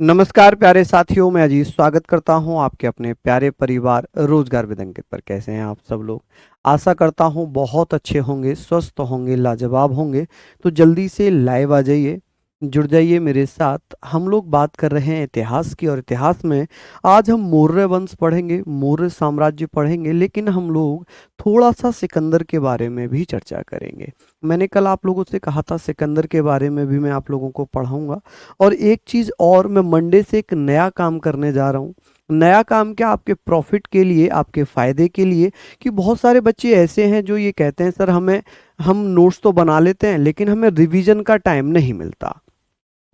नमस्कार प्यारे साथियों, मैं अजीज स्वागत करता हूं आपके अपने प्यारे परिवार रोजगार विद अंकित पर। कैसे हैं आप सब लोग? आशा करता हूं बहुत अच्छे होंगे, स्वस्थ होंगे, लाजवाब होंगे। तो जल्दी से लाइव आ जाइए, जुड़ जाइए मेरे साथ। हम लोग बात कर रहे हैं इतिहास की, और इतिहास में आज हम मौर्य वंश पढ़ेंगे, मौर्य साम्राज्य पढ़ेंगे, लेकिन हम लोग थोड़ा सा सिकंदर के बारे में भी चर्चा करेंगे। मैंने कल आप लोगों से कहा था सिकंदर के बारे में भी मैं आप लोगों को पढ़ाऊंगा। और एक चीज और, मैं मंडे से एक नया काम करने जा रहा हूँ। नया काम क्या, आपके प्रॉफिट के लिए, आपके फायदे के लिए। कि बहुत सारे बच्चे ऐसे हैं जो ये कहते हैं सर हम नोट्स तो बना लेते हैं लेकिन हमें रिवीजन का टाइम नहीं मिलता।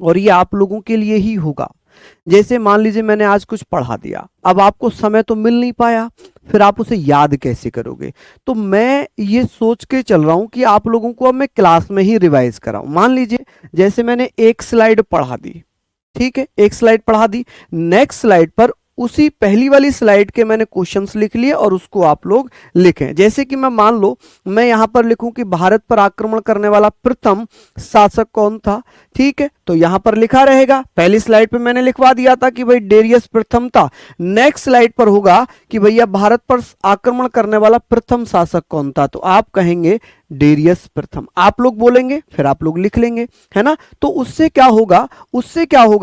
और ये आप लोगों के लिए ही होगा। जैसे मान लीजिए मैंने आज कुछ पढ़ा दिया, अब आपको समय तो मिल नहीं पाया, फिर आप उसे याद कैसे करोगे? तो मैं ये सोच के चल रहा हूं कि आप लोगों को अब मैं क्लास में ही रिवाइज कराऊं। मान लीजिए जैसे मैंने एक स्लाइड पढ़ा दी, ठीक है, एक स्लाइड पढ़ा दी। नेक्स्ट स्लाइड पर उसी पहली वाली स्लाइड के मैंने क्वेश्चंस लिख लिए और उसको आप लोग लिखें। जैसे कि मैं मान लो मैं यहां पर लिखूं कि भारत पर आक्रमण करने वाला प्रथम शासक कौन था। ठीक है, तो यहां पर लिखा रहेगा, पहली स्लाइड पे मैंने लिखवा दिया था कि भाई डेरियस प्रथम था। नेक्स्ट स्लाइड पर होगा कि भैया भारत पर आक्रमण करने वाला प्रथम शासक कौन था, तो आप कहेंगे डेरियस प्रथम। आप लोग बोलेंगे, फिर आप लोग लिख लेंगे, है ना? तो उससे क्या होगा,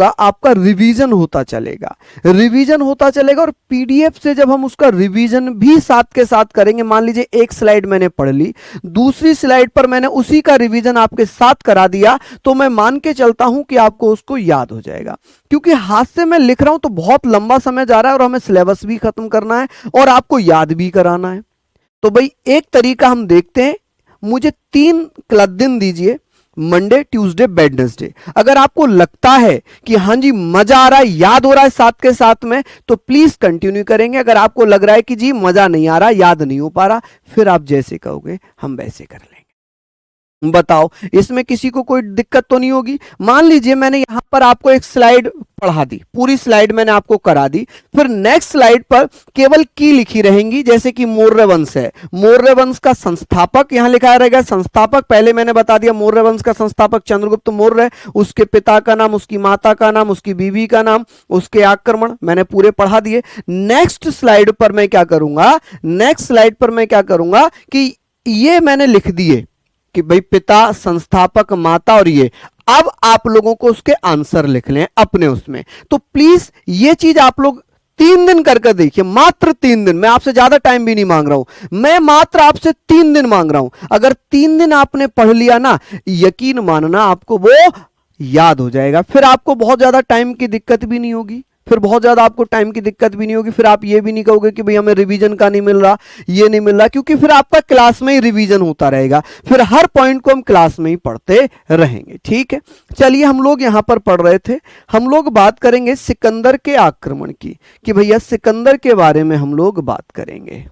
आपका रिवीजन होता चलेगा, रिवीजन होता चलेगा। और पीडीएफ से जब हम उसका रिवीजन भी साथ के साथ करेंगे, मान लीजिए एक स्लाइड मैंने पढ़ ली, दूसरी स्लाइड पर मैंने उसी का रिवीजन आपके साथ करा दिया, तो मैं मान के चलता हूं कि आपको उसको याद हो जाएगा। क्योंकि हाथ से मैं लिख रहा हूं तो बहुत लंबा समय जा रहा है और हमें सिलेबस भी खत्म करना है और आपको याद भी कराना है। तो भाई एक तरीका हम देखते हैं, मुझे 3 दिन दीजिए, मंडे, ट्यूसडे, वेडनेसडे। अगर आपको लगता है कि हाँ जी मजा आ रहा है, याद हो रहा है साथ के साथ में, तो प्लीज कंटिन्यू करेंगे। अगर आपको लग रहा है कि जी मजा नहीं आ रहा, याद नहीं हो पा रहा, फिर आप जैसे कहोगे हम वैसे कर लेंगे। बताओ, इसमें किसी को कोई दिक्कत तो नहीं होगी? मान लीजिए मैंने यहां पर आपको एक स्लाइड पढ़ा दी, पूरी स्लाइड मैंने आपको करा दी, फिर नेक्स्ट स्लाइड पर केवल की लिखी रहेंगी, जैसे कि मौर्य वंश है, मौर्य वंश का संस्थापक यहां लिखा रहेगा। संस्थापक पहले मैंने बता दिया, मौर्य वंश का संस्थापक चंद्रगुप्त मौर्य, उसके पिता का नाम, उसकी माता का नाम, उसकी बीवी का नाम, उसके आक्रमण मैंने पूरे पढ़ा दिए। नेक्स्ट स्लाइड पर मैं क्या करूंगा, कि ये मैंने लिख दिए कि भाई पिता, संस्थापक, माता और ये। अब आप लोगों को उसके आंसर लिख लें अपने उसमें। तो प्लीज ये चीज आप लोग 3 दिन करके देखिए, मात्र 3 दिन। मैं आपसे ज्यादा टाइम भी नहीं मांग रहा हूं, मैं मात्र आपसे 3 दिन मांग रहा हूं। अगर 3 दिन आपने पढ़ लिया ना, यकीन मानना आपको वो याद हो जाएगा। फिर आपको बहुत ज्यादा टाइम की दिक्कत भी नहीं होगी, फिर आप ये भी नहीं कहोगे कि भाई हमें रिवीजन का नहीं मिल रहा, ये नहीं मिल रहा, क्योंकि फिर आपका क्लास में ही रिवीजन होता रहेगा। फिर हर पॉइंट को हम क्लास में ही पढ़ते रहेंगे। ठीक है, चलिए हम लोग यहां पर पढ़ रहे थे, हम लोग बात करेंगे सिकंदर के आक्रमण की। कि भैया सिकंदर के बारे में हम लोग बात करेंगे,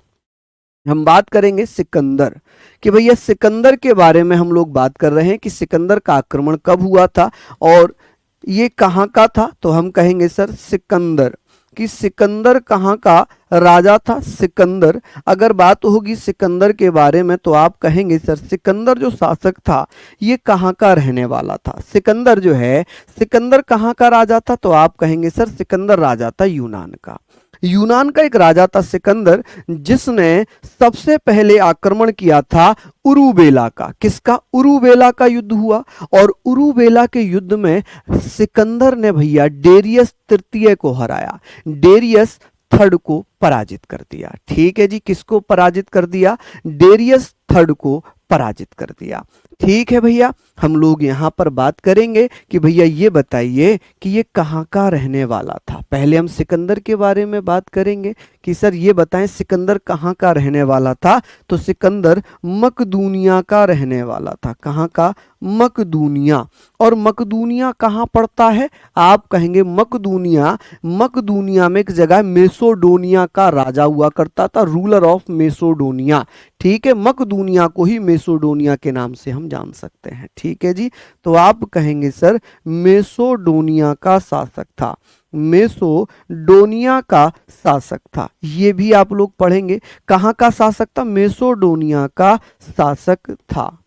सिकंदर। कि भैया सिकंदर के बारे में हम लोग बात कर रहे हैं कि सिकंदर का आक्रमण कब हुआ था और ये कहां का था। तो हम कहेंगे सर सिकंदर, कि सिकंदर कहां का राजा था। सिकंदर, अगर बात होगी सिकंदर के बारे में तो आप कहेंगे सर सिकंदर जो शासक था ये कहां का रहने वाला था। सिकंदर जो है, सिकंदर कहां का राजा था, तो आप कहेंगे सर सिकंदर राजा था यूनान का। यूनान का एक राजा था सिकंदर, जिसने सबसे पहले आक्रमण किया था उरुबेला का। किसका? उरुबेला का युद्ध हुआ, और उरुबेला के युद्ध में सिकंदर ने भैया डेरियस तृतीय को हराया, डेरियस थर्ड को पराजित कर दिया। ठीक है जी, किसको पराजित कर दिया? डेरियस थर्ड को पराजित कर दिया। ठीक है भैया, हम लोग यहां पर बात करेंगे कि भैया ये बताइए कि ये कहां का रहने वाला था। पहले हम सिकंदर के बारे में बात करेंगे कि सर ये बताएं सिकंदर कहां का रहने वाला था। तो सिकंदर मकदूनिया का रहने वाला था। कहां का? मकदूनिया। और मकदूनिया कहां पड़ता है? आप कहेंगे मकदूनिया, मकदूनिया में एक जगह मेसोडोनिया का राजा हुआ करता था, रूलर ऑफ मेसोडोनिया। ठीक है, मकदूनिया को ही मेसोडोनिया के नाम से हम जान सकते हैं। ठीक है जी, तो आप कहेंगे सर मेसोडोनिया का शासक था, मेसोडोनिया का शासक था। ये भी आप लोग पढ़ेंगे, कहां का शासक था? मेसोडोनिया का शासक था,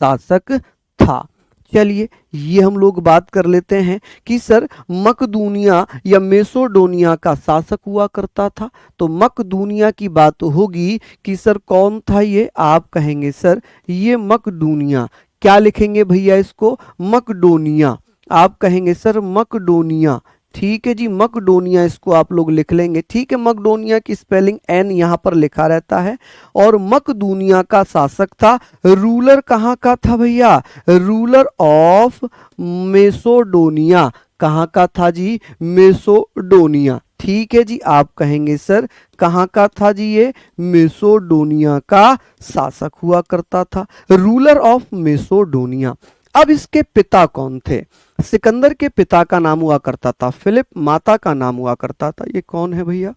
शासक था। चलिए ये हम लोग बात कर लेते हैं कि सर मकदूनिया या मेसोडोनिया का शासक हुआ करता था। तो मकदूनिया की बात होगी कि सर कौन था ये, आप कहेंगे सर ये मकदूनिया। क्या लिखेंगे भैया इसको, मकडोनिया। आप कहेंगे सर मकडोनिया। ठीक है जी, मकडोनिया इसको आप लोग लिख लेंगे। ठीक है, मकडोनिया की स्पेलिंग एन यहाँ पर लिखा रहता है। और मकदूनिया का शासक था। रूलर कहाँ का था भैया, रूलर ऑफ मेसोडोनिया। कहाँ का था जी, मेसोडोनिया। ठीक है जी, आप कहेंगे सर कहाँ का था जी, ये मेसोडोनिया का शासक हुआ करता था, रूलर ऑफ मेसोडोनिया। अब इसके पिता कौन थे, सिकंदर के पिता का नाम हुआ करता था फिलिप, माता का नाम हुआ करता था, ये कौन है भैया।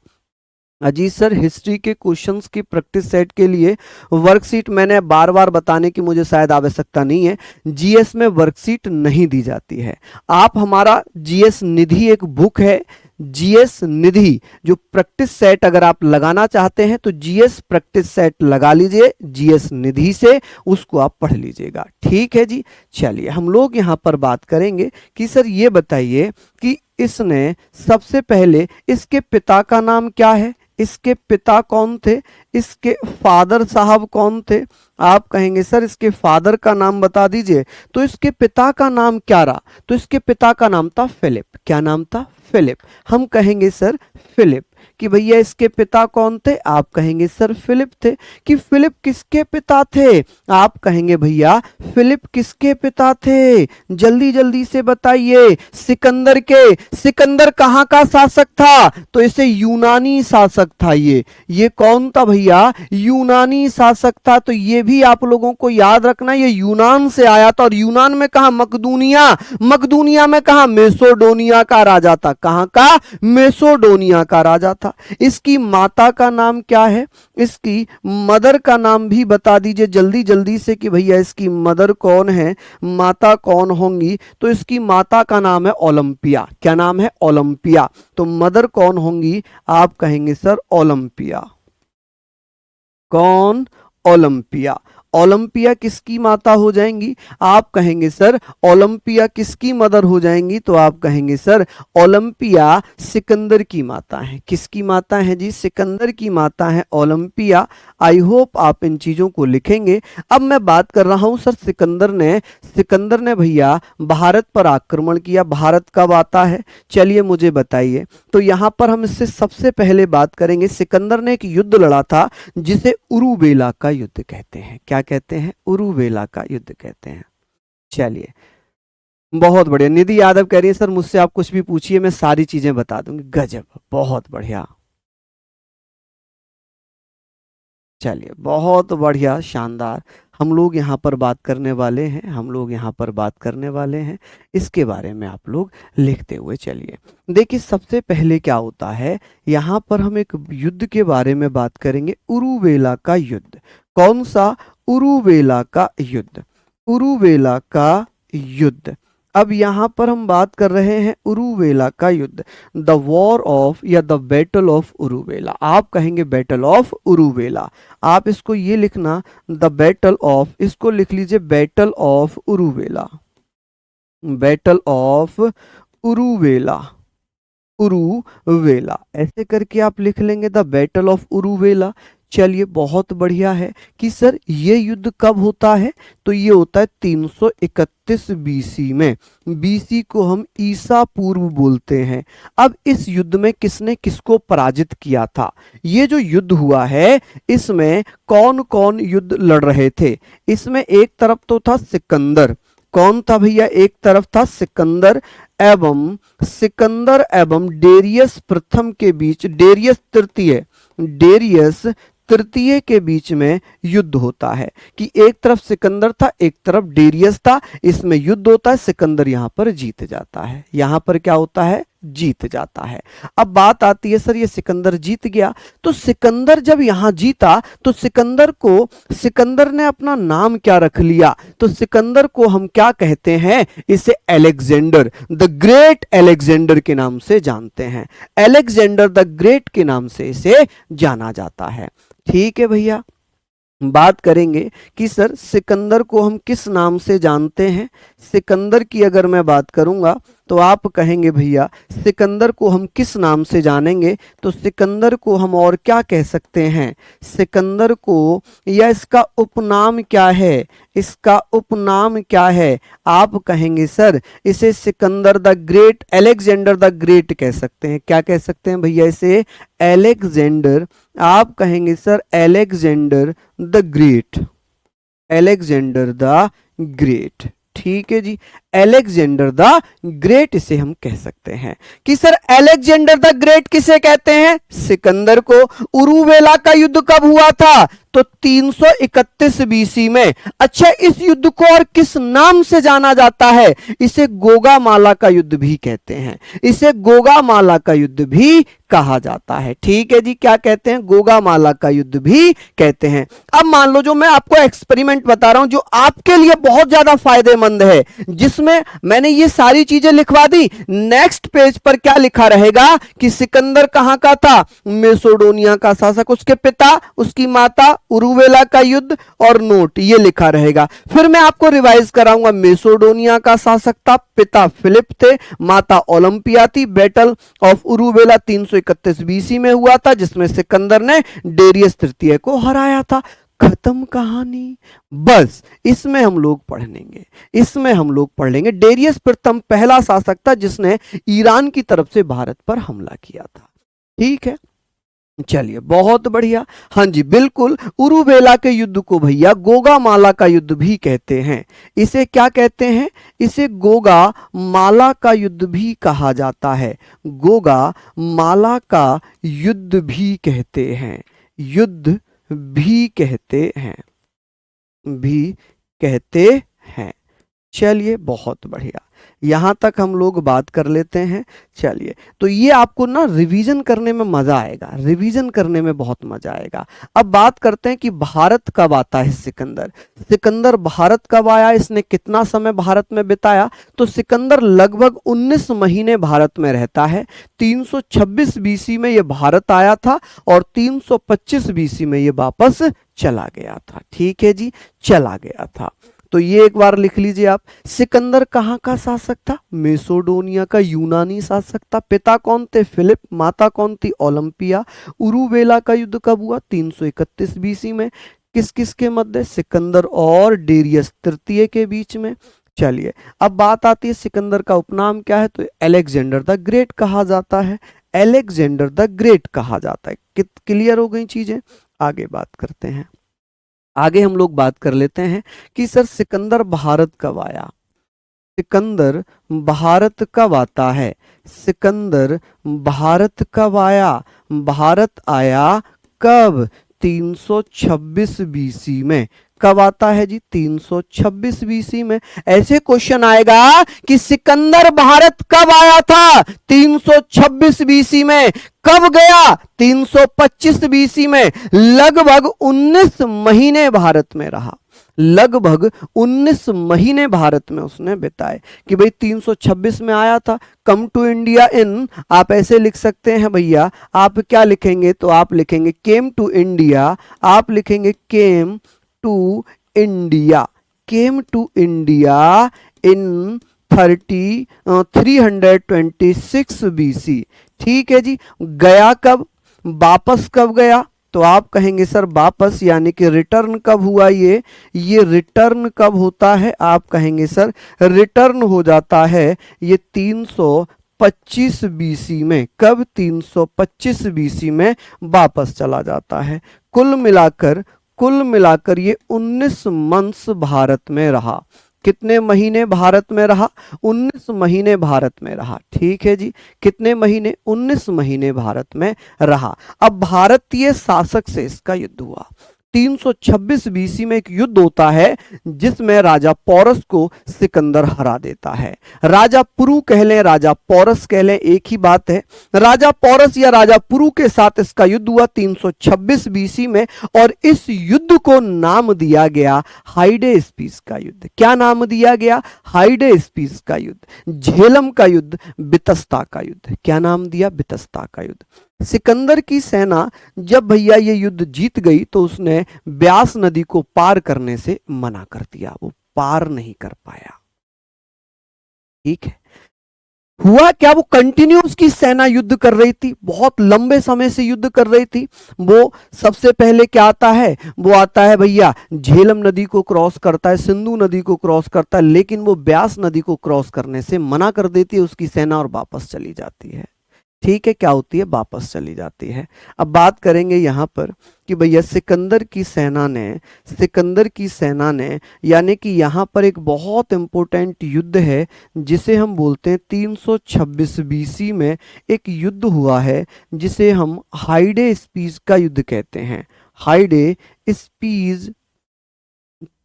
अजी सर हिस्ट्री के क्वेश्चंस की प्रैक्टिस सेट के लिए वर्कशीट मैंने बार बार बताने की मुझे शायद आवश्यकता नहीं है, जीएस में वर्कशीट नहीं दी जाती है। आप हमारा जीएस निधि एक बुक है, जीएस निधि जो प्रैक्टिस सेट अगर आप लगाना चाहते हैं तो जीएस प्रैक्टिस सेट लगा लीजिए जीएस निधि से, उसको आप पढ़ लीजिएगा। ठीक है जी, चलिए हम लोग यहाँ पर बात करेंगे कि सर ये बताइए कि इसने सबसे पहले इसके पिता का नाम क्या है, इसके पिता कौन थे, इसके फादर साहब कौन थे। आप कहेंगे सर इसके फादर का नाम बता दीजिए। तो इसके पिता का नाम क्या रहा, तो इसके पिता का नाम था फिलिप। क्या नाम था, फिलिप। हम कहेंगे सर फिलिप कि भैया इसके पिता कौन थे, आप कहेंगे सर फिलिप थे। कि फिलिप किसके पिता थे, आप कहेंगे भैया फिलिप किसके पिता थे, जल्दी जल्दी से बताइए, सिकंदर के। सिकंदर कहाँ का शासक था, तो इसे यूनानी शासक था। ये कौन था भैया, यूनानी शासक था। तो ये भी आप लोगों को याद रखना, ये यूनान से आया था। और यूनान में कहा, मकदूनिया। मकदूनिया में कहा, मेसोडोनिया का राजा था। कहां का, मेसोडोनिया का राजा था। इसकी माता का नाम क्या है, इसकी मदर का नाम भी बता दीजिए जल्दी जल्दी से कि भैया इसकी मदर कौन है, माता कौन होंगी। तो इसकी माता का नाम है ओलंपिया। क्या नाम है, ओलंपिया। तो मदर कौन होंगी, आप कहेंगे सर ओलंपिया। कौन, ओलंपिया। ओलंपिया किसकी माता हो जाएंगी, आप कहेंगे सर ओलंपिया किसकी मदर हो जाएंगी। तो आप कहेंगे सर ओलंपिया सिकंदर की माता है। किसकी माता है जी, सिकंदर की माता है ओलंपिया। आई होप आप इन चीजों को लिखेंगे। अब मैं बात कर रहा हूं सर सिकंदर ने भैया भारत पर आक्रमण किया। भारत कब आता है, चलिए मुझे बताइए। तो यहां पर हम इससे सबसे पहले बात करेंगे, सिकंदर ने एक युद्ध लड़ा था जिसे उरुवेला का युद्ध कहते हैं। क्या कहते हैं, उरुवेला का युद्ध कहते हैं। चलिए बहुत बढ़िया, निधि यादव कह रही है सर मुझसे आप कुछ भी पूछिए मैं सारी चीजें बता दूंगी। गजब, बहुत बढ़िया। चलिए बहुत बढ़िया, शानदार। हम लोग यहाँ पर बात करने वाले हैं, इसके बारे में आप लोग लिखते हुए चलिए। देखिए सबसे पहले क्या होता है, यहाँ पर हम एक युद्ध के बारे में बात करेंगे, उरुवेला का युद्ध। कौन सा, उरुवेला का युद्ध। उरुवेला का युद्ध। अब यहां पर हम बात कर रहे हैं उरुवेला का युद्ध, द वॉर ऑफ या द बैटल ऑफ उरुवेला। आप कहेंगे बैटल ऑफ उरुवेला, आप इसको ये लिखना द बैटल ऑफ, इसको लिख लीजिए battle of Uruvela. Battle of Uruvela, Uruvela ऐसे करके आप लिख लेंगे द बैटल ऑफ उरुवेला। चलिए बहुत बढ़िया है कि सर ये युद्ध कब होता है, तो ये होता है 331 बीसी में। बीसी को हम ईसा पूर्व बोलते हैं। अब इस युद्ध में किसने किसको पराजित किया था, ये जो युद्ध हुआ है इसमें कौन कौन युद्ध लड़ रहे थे। इसमें एक तरफ तो था सिकंदर, कौन था भैया, एक तरफ था सिकंदर एवं डेरियस प्रथम के बीच, डेरियस तृतीय के बीच में युद्ध होता है। कि एक तरफ सिकंदर था एक तरफ डेरियस था, इसमें युद्ध होता है, सिकंदर यहां पर जीत जाता है। यहां पर क्या होता है, जीत जाता है। अब बात आती है सर ये सिकंदर जीत गया, तो सिकंदर जब यहां जीता तो सिकंदर ने अपना नाम क्या रख लिया, तो सिकंदर को हम क्या कहते हैं, इसे अलेक्जेंडर द ग्रेट, अलेक्जेंडर के नाम से जानते हैं। अलेक्जेंडर द ग्रेट के नाम से इसे जाना जाता है। ठीक है भैया, बात करेंगे कि सर सिकंदर को हम किस नाम से जानते हैं। सिकंदर की अगर मैं बात करूंगा तो आप कहेंगे भैया सिकंदर को हम किस नाम से जानेंगे, तो सिकंदर को हम और क्या कह सकते हैं, सिकंदर को या इसका उपनाम क्या है, इसका उपनाम क्या है, आप कहेंगे सर इसे Sikandar the great, Alexander the great कह सकते हैं। क्या कह सकते हैं भैया इसे, अलेक्जेंडर, आप कहेंगे sir Alexander the great, Alexander the great. ठीक है जी, अलेक्जेंडर द ग्रेट इसे हम कह सकते हैं कि सर अलेक्जेंडर द ग्रेट किसे कहते हैं, सिकंदर को। उरुवेला का युद्ध कब हुआ था, तो 331 बीसी में। अच्छा, इस युद्ध को और किस नाम से जाना जाता है, इसे गोगामाला का युद्ध भी कहते हैं, इसे गोगामाला का युद्ध भी कहा जाता है। ठीक है जी, क्या कहते हैं, गोगामाला का युद्ध भी कहते हैं। अब मान लो जो मैं आपको एक्सपेरिमेंट बता रहा हूं जो आपके लिए बहुत ज्यादा फायदेमंद है, जिसमें मैंने ये सारी चीजें लिखवा दी, नेक्स्ट पेज पर क्या लिखा रहेगा कि सिकंदर कहां का था, मेसोडोनिया का शासक, उसके पिता, उसकी माता, उरुवेला का युद्ध और नोट, ये लिखा रहेगा। फिर मैं आपको रिवाइज कराऊंगा, मेसोडोनिया का शासक था, पिता फिलिप थे, माता ओलंपिया थी, बैटल ऑफ उरुवेला 331 बीसी में हुआ था जिसमें सिकंदर ने डेरियस तृतीय को हराया था। खत्म कहानी, बस इसमें हम लोग पढ़ लेंगे, इसमें हम लोग पढ़ लेंगे। डेरियस प्रथम पहला शासक था जिसने ईरान की तरफ से भारत पर हमला किया था। ठीक है, चलिए बहुत बढ़िया। हाँ जी बिल्कुल, उरुवेला के युद्ध को भैया गोगामाला का युद्ध भी कहते हैं। इसे क्या कहते हैं, इसे गोगामाला का युद्ध भी कहा जाता है, गोगामाला का युद्ध भी कहते हैं, युद्ध भी कहते हैं, भी कहते हैं। चलिए बहुत बढ़िया, यहां तक हम लोग बात कर लेते हैं। चलिए, तो ये आपको ना रिवीजन करने में मजा आएगा, रिवीजन करने में बहुत मजा आएगा। अब बात करते हैं कि भारत कब आता है सिकंदर, सिकंदर भारत कब आया, इसने कितना समय भारत में बिताया, तो सिकंदर लगभग 19 महीने भारत में रहता है। 326 बीसी में ये भारत आया था और 325 बीसी में ये वापस चला गया था। ठीक है जी, चला गया था। तो ये एक बार लिख लीजिए आप, सिकंदर कहाँ का शासक था, मेसोडोनिया का यूनानी शासक था। पिता कौन थे, फिलिप, माता कौन थी, ओलंपिया। उरुवेला का युद्ध कब हुआ, 331 बीसी में। किस किस के मध्य, सिकंदर और डेरियस तृतीय के बीच में। चलिए, अब बात आती है सिकंदर का उपनाम क्या है, तो अलेक्जेंडर द ग्रेट कहा जाता है, अलेक्जेंडर द ग्रेट कहा जाता है। क्लियर हो गई चीजें, आगे बात करते हैं। आगे हम लोग बात कर लेते हैं कि सर सिकंदर भारत कब आया, सिकंदर भारत कब आता है, सिकंदर भारत कब आया, भारत आया कब, 326 बीसी में। कब आता है जी, 326 बीसी में। ऐसे क्वेश्चन आएगा कि सिकंदर भारत कब आया था, 326 बीसी में। कब गया, 325 बीसी में। लगभग 19 महीने भारत में रहा, लगभग 19 महीने भारत में उसने बिताए। कि भाई 326 में आया था, कम टू इंडिया इन, आप ऐसे लिख सकते हैं भैया, आप क्या लिखेंगे, तो आप लिखेंगे केम टू इंडिया, आप लिखेंगे came to India, came to India in 326 BC. ठीक है जी, गया कब, वापस कब गया, तो आप कहेंगे सर वापस यानी कि रिटर्न कब हुआ, ये रिटर्न कब होता है, आप कहेंगे सर रिटर्न हो जाता है ये 325 बीसी में। कब, 325 बीसी में वापस चला जाता है। कुल मिलाकर ये 19 मंथ्स भारत में रहा। कितने महीने भारत में रहा, 19 महीने भारत में रहा। ठीक है जी, कितने महीने, 19 महीने भारत में रहा। अब भारतीय शासक से इसका युद्ध हुआ। 326 बीसी में एक युद्ध होता है जिसमें राजा पोरस को सिकंदर हरा देता है। राजा पुरु कह लें, राजा पोरस कह लें, एक ही बात है। राजा पोरस या राजा पुरु के साथ इसका युद्ध हुआ 326 बीसी में और इस युद्ध को नाम दिया गया हाइडेस्पिस का युद्ध। क्या नाम दिया गया, हाइडेस्पिस का युद्ध, झेलम का युद्ध, बितस्ता का युद्ध। क्या नाम दिया, बितस्ता का युद्ध। सिकंदर की सेना जब भैया ये युद्ध जीत गई तो उसने ब्यास नदी को पार करने से मना कर दिया, वो पार नहीं कर पाया। ठीक है, हुआ क्या, वो कंटिन्यू उसकी सेना युद्ध कर रही थी, बहुत लंबे समय से युद्ध कर रही थी। वो सबसे पहले क्या आता है, वो आता है भैया झेलम नदी को क्रॉस करता है, सिंधु नदी को क्रॉस करता है, लेकिन वो ब्यास नदी को क्रॉस करने से मना कर देती है उसकी सेना और वापस चली जाती है। ठीक है, क्या होती है, वापस चली जाती है। अब बात करेंगे यहां पर कि भैया सिकंदर की सेना ने यानी कि यहां पर एक बहुत इंपॉर्टेंट युद्ध है जिसे हम बोलते हैं 326 बीसी में एक युद्ध हुआ है जिसे हम हाइडे स्पीस का युद्ध कहते हैं। हाइडे स्पीस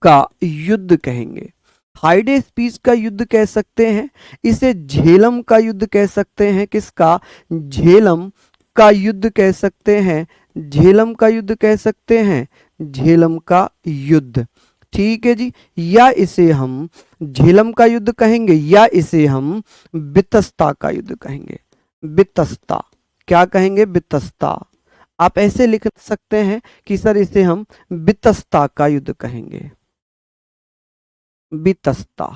का युद्ध कहेंगे, हाइडे स्पीस का युद्ध कह सकते हैं, इसे झेलम का युद्ध कह सकते हैं। किसका, झेलम का युद्ध कह सकते हैं, झेलम का युद्ध कह सकते हैं, झेलम का युद्ध। ठीक है जी, या इसे हम झेलम का युद्ध कहेंगे या इसे हम बितस्ता का युद्ध कहेंगे। बितस्ता, क्या कहेंगे, बितस्ता। आप ऐसे लिख सकते हैं कि सर इसे हम बितस्ता का युद्ध कहेंगे, बितस्ता।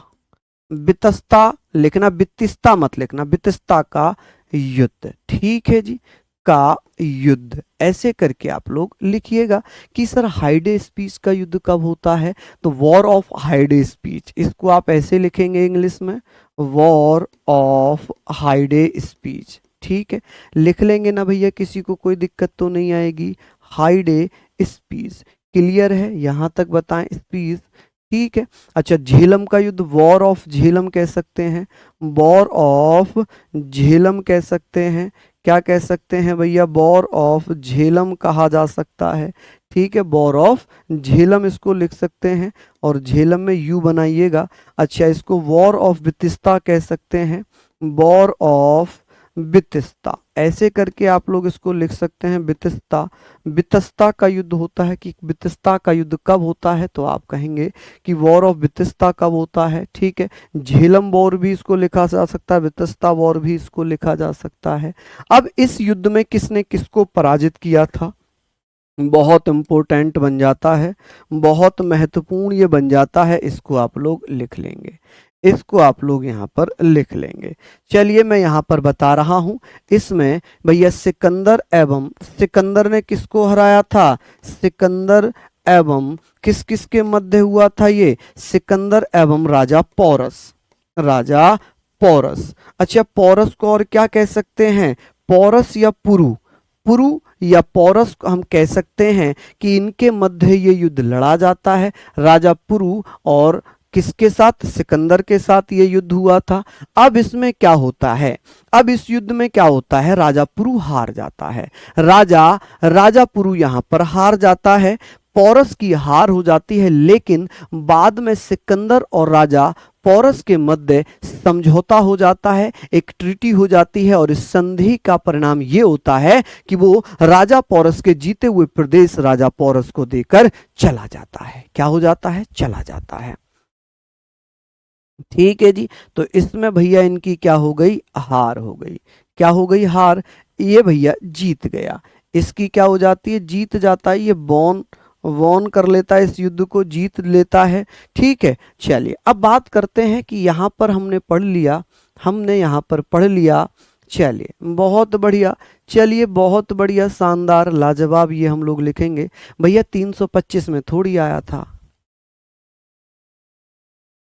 बितस्ता लिखना, बितिस्ता मत लिखना, बितस्ता का युद्ध। ठीक है जी, का युद्ध ऐसे करके आप लोग लिखिएगा कि सर हाइडे स्पीच का युद्ध कब होता है, तो वॉर ऑफ हाइडे स्पीच, इसको आप ऐसे लिखेंगे इंग्लिश में, वॉर ऑफ हाइडे स्पीच। ठीक है, लिख लेंगे ना भैया, किसी को कोई दिक्कत तो नहीं आएगी। हाइडे स्पीच क्लियर है, यहां तक बताएं, स्पीच। ठीक है, अच्छा झेलम का युद्ध, वॉर ऑफ झेलम कह सकते हैं, वॉर ऑफ झेलम कह सकते हैं। क्या कह सकते हैं भैया, वॉर ऑफ झेलम कहा जा सकता है। ठीक है, वॉर ऑफ झेलम इसको लिख सकते हैं और झेलम में यू बनाइएगा। अच्छा, इसको वॉर ऑफ बितिस्ता कह सकते हैं, वॉर ऑफ बितिस्ता, ऐसे करके आप लोग इसको लिख सकते हैं, बितिस्ता। बितस्ता का युद्ध होता है, कि बितस्ता का युद्ध कब होता है, तो आप कहेंगे कि वॉर ऑफ बितस्ता कब होता है। ठीक है, झेलम वॉर भी इसको लिखा जा सकता है, बितस्ता वॉर भी इसको लिखा जा सकता है। अब इस युद्ध में किसने किसको पराजित किया था, बहुत इंपॉर्टेंट बन जाता है, बहुत महत्वपूर्ण ये बन जाता है, इसको आप लोग लिख लेंगे, इसको आप लोग यहाँ पर लिख लेंगे। चलिए मैं यहाँ पर बता रहा हूँ, इसमें भैया सिकंदर ने किसको हराया था, सिकंदर एवं किस किस के मध्य हुआ था ये, सिकंदर एवं राजा पोरस, राजा पोरस। अच्छा, पोरस को और क्या कह सकते हैं, पोरस या पुरु, पुरु या पोरस को हम कह सकते हैं कि इनके मध्य ये युद्ध लड़ा जाता है। राजा पुरु और किसके साथ, सिकंदर के साथ ये युद्ध हुआ था। अब इसमें क्या होता है, अब इस युद्ध में क्या होता है, राजा पुरु हार जाता है, राजा पुरु यहां पर हार जाता है, पोरस की हार हो जाती है, लेकिन बाद में सिकंदर और राजा पोरस के मध्य समझौता हो जाता है, एक ट्रीटी हो जाती है और इस संधि का परिणाम ये होता है कि वो राजा पोरस के जीते हुए प्रदेश राजा पोरस को देकर चला जाता है। क्या हो जाता है, चला जाता है। ठीक है जी, तो इसमें भैया इनकी क्या हो गई, हार हो गई। क्या हो गई, हार, ये भैया जीत गया, इसकी क्या हो जाती है, जीत जाता है, ये वॉन वॉन कर लेता है, इस युद्ध को जीत लेता है। ठीक है, चलिए अब बात करते हैं कि यहाँ पर हमने पढ़ लिया, हमने यहाँ पर पढ़ लिया, चलिए बहुत बढ़िया, चलिए बहुत बढ़िया, शानदार, लाजवाब, ये हम लोग लिखेंगे भैया 325 में थोड़ी आया था।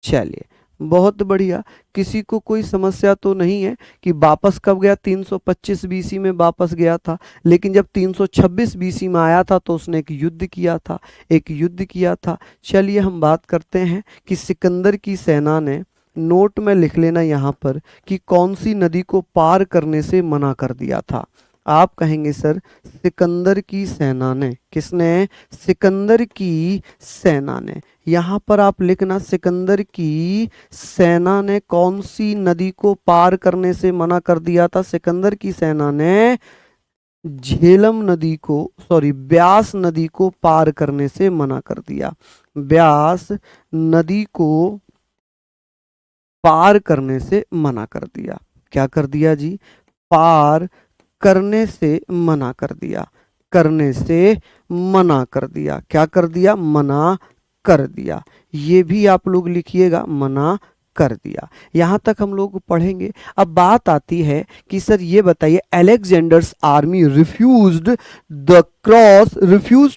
चलिए बहुत बढ़िया, किसी को कोई समस्या तो नहीं है कि वापस कब गया, 325 बीसी में वापस गया था, लेकिन जब 326 बीसी में आया था तो उसने एक युद्ध किया था, एक युद्ध किया था। चलिए हम बात करते हैं कि सिकंदर की सेना ने, नोट में लिख लेना यहाँ पर कि कौन सी नदी को पार करने से मना कर दिया था। आप कहेंगे सर सिकंदर की सेना ने, किसने, सिकंदर की सेना ने, यहां पर आप लिखना सिकंदर की सेना ने कौन सी नदी को पार करने से मना कर दिया था, सिकंदर की सेना ने झेलम नदी को, सॉरी ब्यास नदी को पार करने से मना कर दिया, ब्यास नदी को पार करने से मना कर दिया। क्या कर दिया जी, पार करने से मना कर दिया, करने से मना कर दिया, क्या कर दिया, मना कर दिया। ये भी आप लोग लिखिएगा, मना कर दिया। यहां तक हम लोग पढ़ेंगे। अब बात आती है कि सर ये बताइए, Alexander's army refuse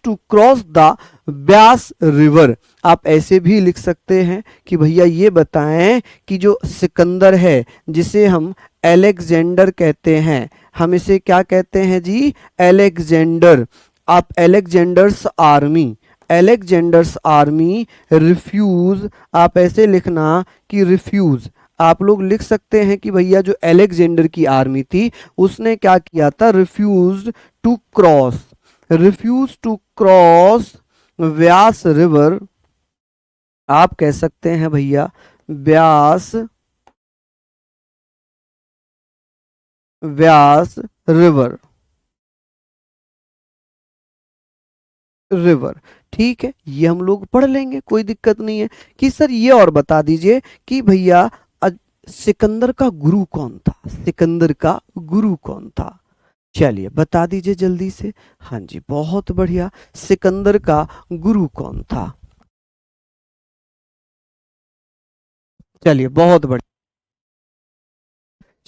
to cross the Beas river. आप ऐसे भी लिख सकते हैं कि भैया ये बताएं कि जो सिकंदर है, जिसे हम अलेक्जेंडर कहते हैं, हम इसे क्या कहते हैं जी, अलेक्जेंडर। आप अलेक्जेंडर्स आर्मी रिफ्यूज, आप ऐसे लिखना कि रिफ्यूज। आप लोग लिख सकते हैं कि भैया जो अलेक्जेंडर की आर्मी थी उसने क्या किया था, refuse to cross Vyas river. आप कह सकते हैं भैया व्यास व्यास रिवर, रिवर। ठीक है, ये हम लोग पढ़ लेंगे, कोई दिक्कत नहीं है। कि सर ये और बता दीजिए कि भैया सिकंदर का गुरु कौन था, सिकंदर का गुरु कौन था, चलिए बता दीजिए जल्दी से। हाँ जी, बहुत बढ़िया, सिकंदर का गुरु कौन था, चलिए बहुत बढ़िया,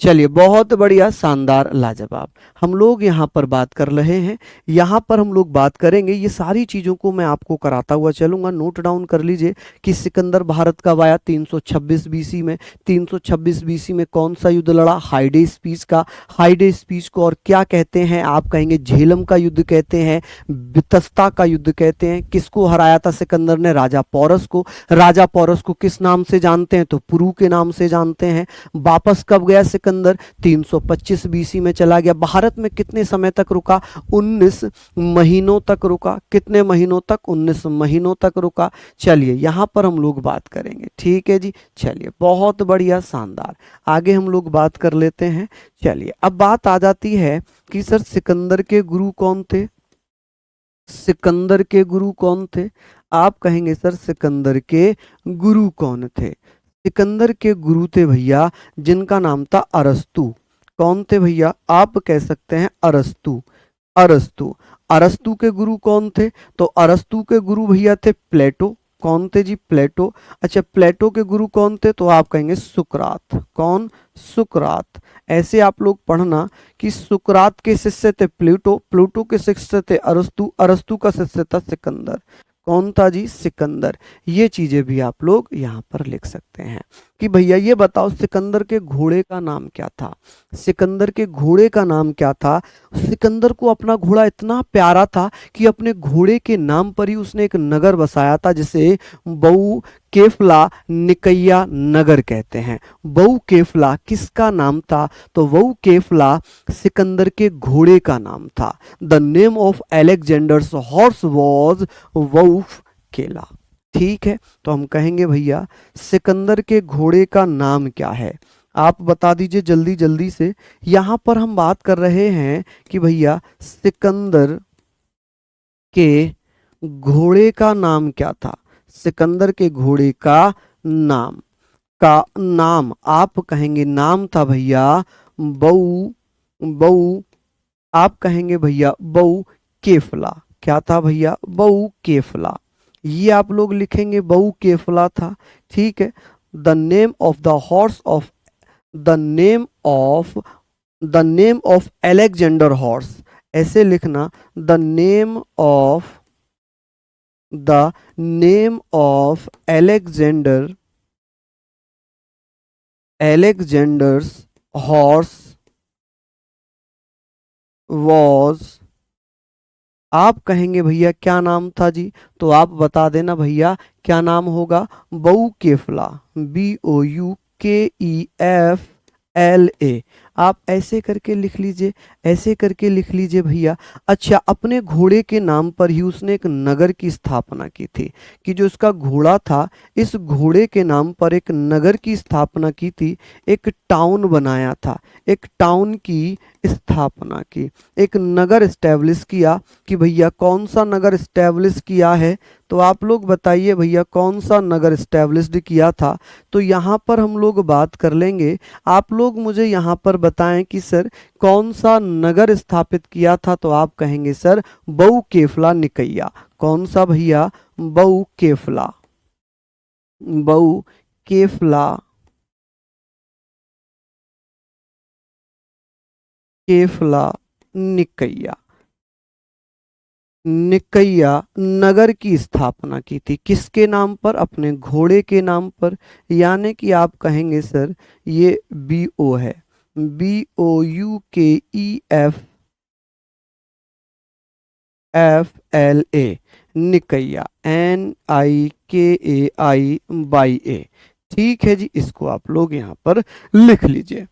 चलिए बहुत बढ़िया, शानदार, लाजवाब। हम लोग यहाँ पर बात कर रहे हैं, यहाँ पर हम लोग बात करेंगे, ये सारी चीज़ों को मैं आपको कराता हुआ चलूंगा। नोट डाउन कर लीजिए कि सिकंदर भारत कब आया, 326 बीसी में। 326 बीसी में कौन सा युद्ध लड़ा, हाइडे स्पीच का। हाइडे स्पीच को और क्या कहते हैं, आप कहेंगे झेलम का युद्ध कहते हैं, बितस्ता का युद्ध कहते हैं। किसको हराया था सिकंदर ने, राजा पोरस को। राजा पोरस को किस नाम से जानते हैं, तो पुरु के नाम से जानते हैं। वापस कब गया सिकंदर, 325 बीसी में चला गया। भारत में कितने समय तक रुका, 19 महीनों तक रुका। कितने महीनों तक, 19 महीनों तक रुका। चलिए यहां पर हम लोग बात करेंगे, ठीक है जी। चलिए बहुत बढ़िया, शानदार, आगे हम लोग बात कर लेते हैं। चलिए अब बात आ जाती है कि सर सिकंदर के गुरु कौन थे, सिकंदर के गुरु कौन थे। आप कहेंगे सर सिकंदर के गुरु कौन थे। सिकंदर के गुरु थे भैया जिनका नाम था अरस्तु। कौन थे भैया, आप कह सकते हैं अरस्तु। अरस्तु, अरस्तु के गुरु कौन थे, तो अरस्तु के गुरु भैया थे प्लेटो। कौन थे जी, प्लेटो। अच्छा, प्लेटो के गुरु कौन थे, तो आप कहेंगे सुकरात। कौन, सुकरात। ऐसे आप लोग पढ़ना कि सुकरात के शिष्य थे प्लूटो, प्लूटो के शिष्य थे अरस्तु, अरस्तु का शिष्य था सिकंदर। कौन था जी, सिकंदर। ये चीजें भी आप लोग यहाँ पर लिख सकते हैं कि भैया ये बताओ सिकंदर के घोड़े का नाम क्या था। सिकंदर के घोड़े का नाम क्या था। सिकंदर को अपना घोड़ा इतना प्यारा था कि अपने घोड़े के नाम पर ही उसने एक नगर बसाया था, जिसे बऊ केफला निकैया नगर कहते हैं। बऊ केफला किसका नाम था, तो बऊ केफला सिकंदर के घोड़े का नाम था। The name of Alexander's horse was वऊफ केला। ठीक है, तो हम कहेंगे भैया सिकंदर के घोड़े का नाम क्या है, आप बता दीजिए जल्दी जल्दी से। यहां पर हम बात कर रहे हैं कि भैया सिकंदर के घोड़े का नाम क्या था। सिकंदर के घोड़े का नाम आप कहेंगे, नाम था भैया बऊ, बऊ, आप कहेंगे भैया बऊ केफला। क्या था भैया, बऊ केफला। ये आप लोग लिखेंगे बऊ केफला था। ठीक है, the name of the horse of the name of Alexander horse, ऐसे लिखना, the name of Alexander's horse was, आप कहेंगे भैया क्या नाम था जी, तो आप बता देना भैया क्या नाम होगा, बऊ केफला, BOUKEFLA। आप ऐसे करके लिख लीजिए, ऐसे करके लिख लीजिए भैया। अच्छा, अपने घोड़े के नाम पर ही उसने एक नगर की स्थापना की थी, कि जो इसका घोड़ा था इस घोड़े के नाम पर एक नगर की स्थापना की थी, एक टाउन बनाया था, एक टाउन की स्थापना की, एक नगर स्टैब्लिश किया। कि भैया कौन सा नगर स्टैब्लिश किया है, तो आप लोग बताइए भैया कौन सा नगर स्टैब्लिश्ड किया था। तो यहाँ पर हम लोग बात कर लेंगे, आप लोग मुझे यहाँ पर बताएं कि सर कौन सा नगर स्थापित किया था, तो आप कहेंगे सर बहुकेफला निकैया। कौन सा भैया? बहुकेफला। बहुकेफला केफला निकैया। निकैया नगर की स्थापना की थी, किसके नाम पर? अपने घोड़े के नाम पर। यानी कि आप कहेंगे सर ये BO है, BOUKEFLA, निकैया, NIKAI/A। ठीक है जी, इसको आप लोग यहाँ पर लिख लीजिए।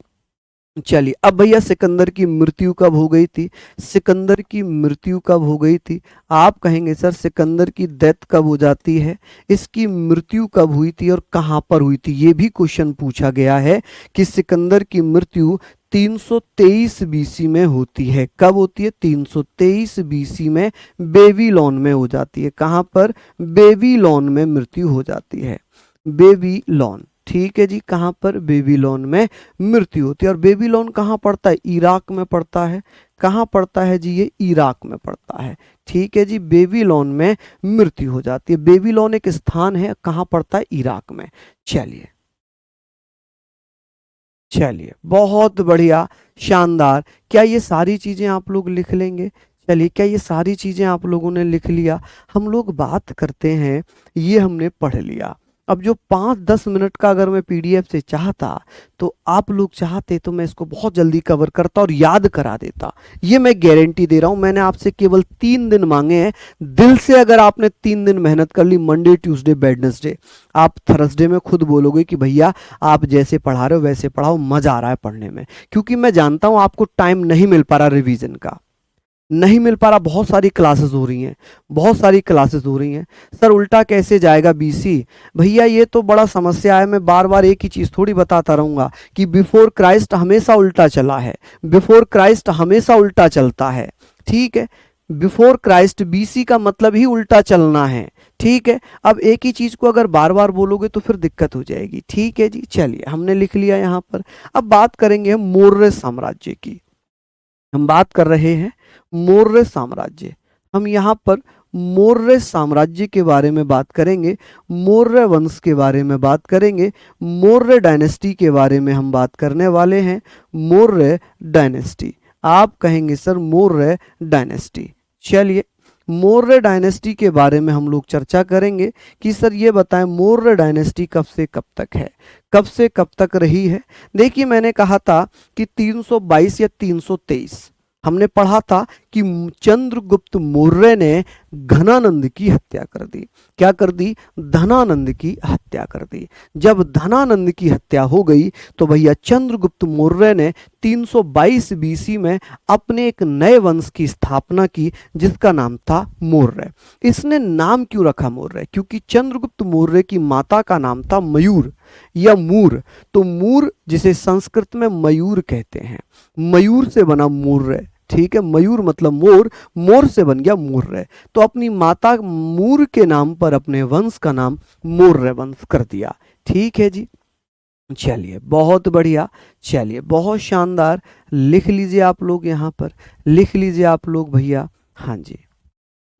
चलिए, अब भैया सिकंदर की मृत्यु कब हो गई थी? सिकंदर की मृत्यु कब हो गई थी? आप कहेंगे सर सिकंदर की डेथ कब हो जाती है, इसकी मृत्यु कब हुई थी और कहां पर हुई थी? ये भी क्वेश्चन पूछा गया है कि सिकंदर की मृत्यु 323 BC में होती है। कब होती है? 323 BC में बेबीलोन में हो जाती है। कहां पर? बेबीलोन में मृत्यु हो जाती है, बेबीलोन। ठीक है जी, कहां पर? बेबीलोन में मृत्यु होती है। और बेबीलोन कहां पड़ता है? इराक में पड़ता है। कहां पड़ता है जी? ये इराक में पड़ता है। ठीक है जी, बेबीलोन में मृत्यु हो जाती है। बेबीलोन एक स्थान है, कहां पड़ता है? इराक में। चलिए चलिए, बहुत बढ़िया, शानदार। क्या ये सारी चीजें आप लोग लिख लेंगे? चलिए, क्या ये सारी चीजें आप लोगों ने लिख लिया? हम लोग बात करते हैं, ये हमने पढ़ लिया। अब जो 5-10 मिनट का अगर मैं PDF से चाहता, तो आप लोग चाहते तो मैं इसको बहुत जल्दी कवर करता और याद करा देता। ये मैं गारंटी दे रहा हूं। मैंने आपसे केवल 3 दिन मांगे हैं। दिल से अगर आपने 3 दिन मेहनत कर ली, मंडे, ट्यूसडे, वेडनेसडे, आप थर्सडे में खुद बोलोगे कि भैया आप जैसे पढ़ा रहे हो वैसे पढ़ाओ, मजा आ रहा है पढ़ने में। क्योंकि मैं जानता हूं आपको टाइम नहीं मिल पा रहा, रिवीजन का नहीं मिल पा रहा। बहुत सारी क्लासेस हो रही हैं, बहुत सारी क्लासेस हो रही हैं। सर उल्टा कैसे जाएगा BC? भैया ये तो बड़ा समस्या है। मैं बार बार एक ही चीज़ थोड़ी बताता रहूँगा कि बिफोर क्राइस्ट हमेशा उल्टा चला है, बिफोर क्राइस्ट हमेशा उल्टा चलता है। ठीक है, बिफोर क्राइस्ट BC का मतलब ही उल्टा चलना है। ठीक है, अब एक ही चीज़ को अगर बार बार बोलोगे तो फिर दिक्कत हो जाएगी। ठीक है जी, चलिए हमने लिख लिया यहाँ पर। अब बात करेंगे हम मौर्य साम्राज्य की। हम बात कर रहे हैं मौर्य साम्राज्य। हम यहाँ पर मौर्य साम्राज्य के बारे में बात करेंगे, मौर्य वंश के बारे में बात करेंगे, मौर्य डायनेस्टी के बारे में हम बात करने वाले हैं। मौर्य डायनेस्टी, आप कहेंगे सर मौर्य डायनेस्टी। चलिए, मौर्य डायनेस्टी के बारे में हम लोग चर्चा करेंगे कि सर ये बताएं मौर्य डायनेस्टी कब से कब तक है, कब से कब तक रही है। देखिए मैंने कहा था कि 322 या 323 हमने पढ़ा था कि चंद्रगुप्त मौर्य ने घनानंद की हत्या कर दी। क्या कर दी? धनानंद की हत्या कर दी। जब धनानंद की हत्या हो गई तो भैया चंद्रगुप्त मौर्य ने 322 BC में अपने एक नए वंश की स्थापना की जिसका नाम था मौर्य। इसने नाम क्यों रखा मौर्य? क्योंकि चंद्रगुप्त मौर्य की माता का नाम था मयूर या मूर। तो मूर जिसे संस्कृत में मयूर कहते हैं, मयूर से बना मौर्य। ठीक है, मयूर मतलब मोर, मोर से बन गया मौर्य। तो अपनी माता मूर के नाम पर अपने वंश का नाम मौर्य वंश कर दिया। ठीक है जी, चलिए बहुत बढ़िया, चलिए बहुत शानदार। लिख लीजिए आप लोग यहाँ पर, लिख लीजिए आप लोग भैया। हाँ जी,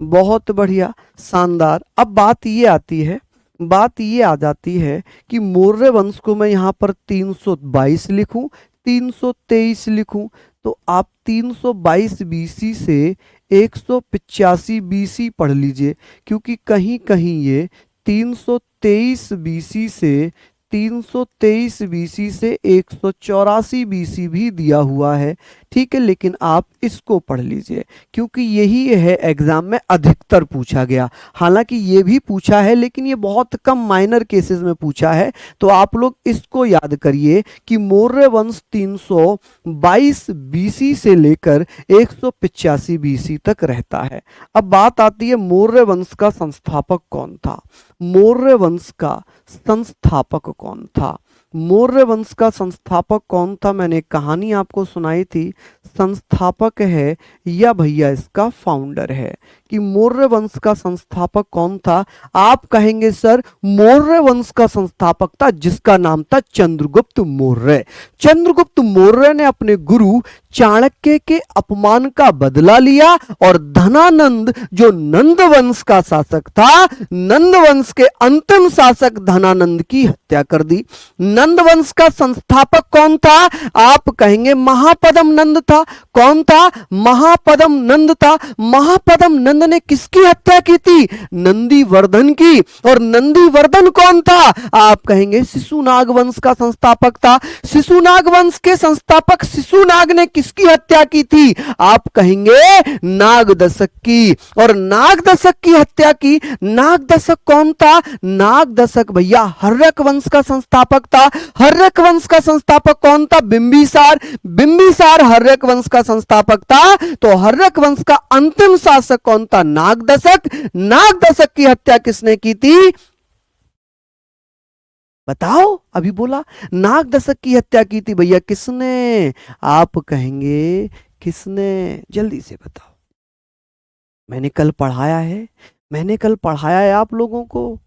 बहुत बढ़िया, शानदार। अब बात ये आती है, बात ये आ जाती है कि मौर्य वंश को मैं यहाँ पर 322 लिखूं, 323 लिखूं, तो आप 322 BC से 185 BC पढ़ लीजिए। क्योंकि कहीं कहीं ये 323 BC से 323 BC से 184 BC भी दिया हुआ है। ठीक है, लेकिन आप इसको पढ़ लीजिए क्योंकि यही है एग्जाम में अधिकतर पूछा गया। हालांकि ये भी पूछा है लेकिन ये बहुत कम माइनर केसेस में पूछा है। तो आप लोग इसको याद करिए कि मौर्य वंश 322 BC से लेकर 185 BC तक रहता है। अब बात आती है मौर्य वंश का संस्थापक कौन था। मौर्य वंश का संस्थापक कौन था? मौर्य वंश का संस्थापक कौन था? मैंने एक कहानी आपको सुनाई थी। संस्थापक है या भैया इसका फाउंडर है? कि मौर्य वंश का संस्थापक कौन था? आप कहेंगे सर मौर्य वंश का संस्थापक था जिसका नाम था चंद्रगुप्त मौर्य। चंद्रगुप्त मौर्य ने अपने गुरु चाणक्य के अपमान का बदला लिया और धनानंद जो नंद वंश का शासक था, नंद वंश के अंतिम शासक धनानंद की हत्या कर दी। नंद वंश का संस्थापक कौन था? आप कहेंगे महापदम नंद था। कौन था? महापदम नंद था। महापदम नंद ने किसकी हत्या की थी? नंदीवर्धन की। और नंदीवर्धन कौन था? आप कहेंगे शिशुनाग वंश का संस्थापक था। शिशुनाग वंश के संस्थापक शिशुनाग ने किसकी हत्या की थी? आप कहेंगे नागदशक की। और नागदशक की हत्या की। नागदशक कौन था? नागदशक भैया हर्यक वंश का संस्थापक था। हर्यक वंश का संस्थापक कौन था? बिंबिसार। बिंबिसार हर्यक वंश का संस्थापक था। तो हर्यक वंश का अंतिम शासक कौन था? नागदशक। नागदशक की हत्या किसने की थी? बताओ, अभी बोला नागदशक की हत्या की थी भैया किसने? आप कहेंगे किसने? जल्दी से बताओ। मैंने कल पढ़ाया है, मैंने कल पढ़ाया है आप लोगों को।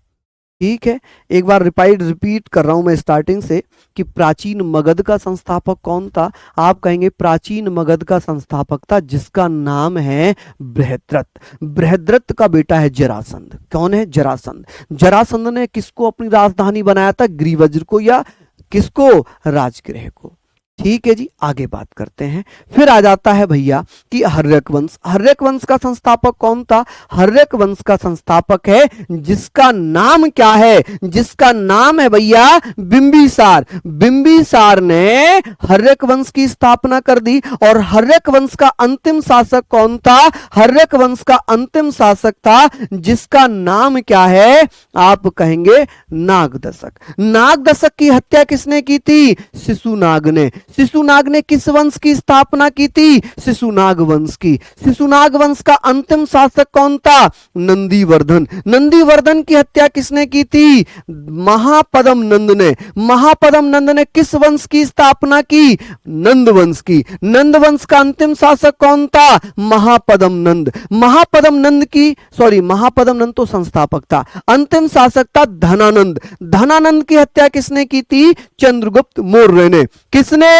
ठीक है, एक बार रिपीट कर रहा हूं मैं स्टार्टिंग से कि प्राचीन मगध का संस्थापक कौन था? आप कहेंगे प्राचीन मगध का संस्थापक था जिसका नाम है बृहद्रथ। बृहद्रथ का बेटा है जरासंध। कौन है? जरासंध। जरासंध ने किसको अपनी राजधानी बनाया था? ग्रीवज्र को, या किसको? राजगृह को। ठीक है जी, आगे बात करते हैं। फिर आ जाता है भैया कि हर्यक वंश। हर्यक वंश का संस्थापक कौन था? हर्यक वंश का संस्थापक है जिसका नाम क्या है? जिसका नाम है भैया बिंबिसार। बिंबिसार ने हर्यक वंश की स्थापना कर दी। और हर्यक वंश का अंतिम शासक कौन था? हर्यक वंश का अंतिम शासक था जिसका नाम क्या है? आप कहेंगे नागदशक। नागदशक की हत्या किसने की थी? शिशुनाग ने। शिशुनाग ने किस वंश की स्थापना की थी? शिशुनाग वंश की। शिशुनाग वंश का अंतिम शासक कौन था? नंदीवर्धन। नंदीवर्धन की हत्या किसने की थी? महापदम नंद ने। महापदम नंद ने किस वंश की स्थापना की? नंद वंश की। नंद वंश का अंतिम शासक कौन था? महापदम नंद। महापदम नंद की, सॉरी महापदम नंद तो संस्थापक था, अंतिम शासक था धनानंद। धनानंद की हत्या किसने की थी? चंद्रगुप्त मौर्य ने। किसने?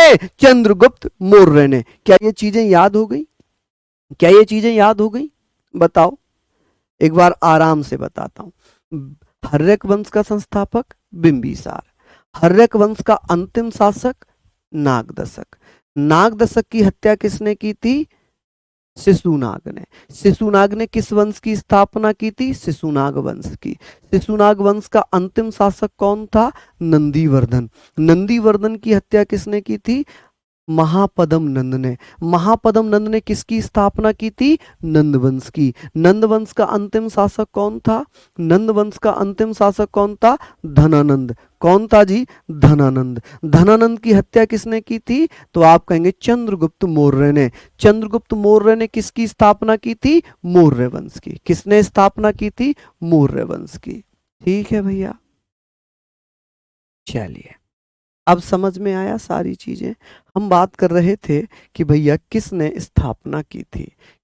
चंद्रगुप्त मौर्य ने। क्या ये चीजें याद हो गई? क्या ये चीजें याद हो गई? बताओ, एक बार आराम से बताता हूं। हर्यक वंश का संस्थापक बिंबिसार। हर्यक वंश का अंतिम शासक नागदशक। नागदशक की हत्या किसने की थी? शिशुनाग ने। शिशुनाग ने किस वंश की स्थापना की थी? शिशुनाग वंश की। शिशुनाग वंश का अंतिम शासक कौन था? नंदीवर्धन। नंदीवर्धन की हत्या किसने की थी? महापदम नंद ने। महापदम नंद ने किसकी स्थापना की थी? नंदवंश की। नंदवंश का अंतिम शासक कौन था? नंदवंश का अंतिम शासक कौन था? धनानंद। कौन था जी? धनानंद। धनानंद की हत्या किसने की थी? तो आप कहेंगे चंद्रगुप्त मौर्य ने। चंद्रगुप्त मौर्य ने किसकी स्थापना की थी? मौर्य वंश की। किसने स्थापना की थी? मौर्य वंश की। ठीक है भैया, चलिए अब समझ में आया सारी चीजें। हम बात कर रहे थे कि भैया किसने स्थापना की थी?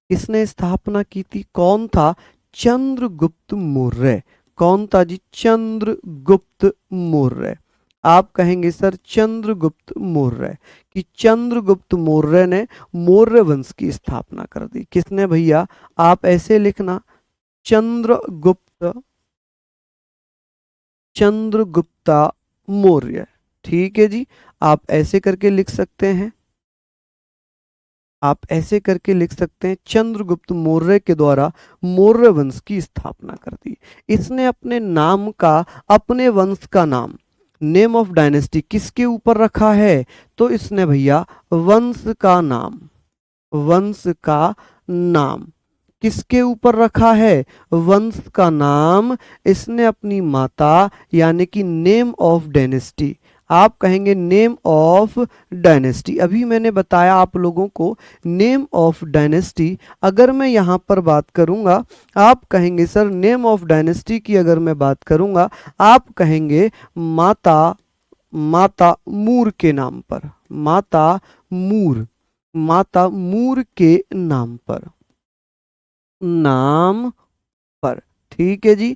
किसने स्थापना की थी? कौन था? चंद्रगुप्त मौर्य। कौन था जी? चंद्रगुप्त मौर्य। आप कहेंगे सर चंद्रगुप्त मौर्य, कि चंद्रगुप्त मौर्य ने मौर्य वंश की स्थापना कर दी। किसने भैया? आप ऐसे लिखना, चंद्रगुप्त, चंद्रगुप्ता मौर्य। ठीक है जी, आप ऐसे करके लिख सकते हैं। आप ऐसे करके लिख सकते हैं, चंद्रगुप्त मौर्य के द्वारा मौर्य वंश की स्थापना कर दी। इसने अपने नाम का, अपने वंश का नाम, नेम ऑफ डायनेस्टी किसके ऊपर रखा है? तो इसने भैया वंश का नाम, वंश का नाम किसके ऊपर रखा है? वंश का नाम इसने अपनी माता, यानी कि नेम ऑफ डायनेस्टी। आप कहेंगे नेम ऑफ डायनेस्टी। अभी मैंने बताया आप लोगों को नेम ऑफ डायनेस्टी। अगर मैं यहाँ पर बात करूँगा, आप कहेंगे सर नेम ऑफ डायनेस्टी की अगर मैं बात करूँगा, आप कहेंगे माता, माता मूर के नाम पर, माता मूर, माता मूर के नाम पर। नाम पर। ठीक है जी।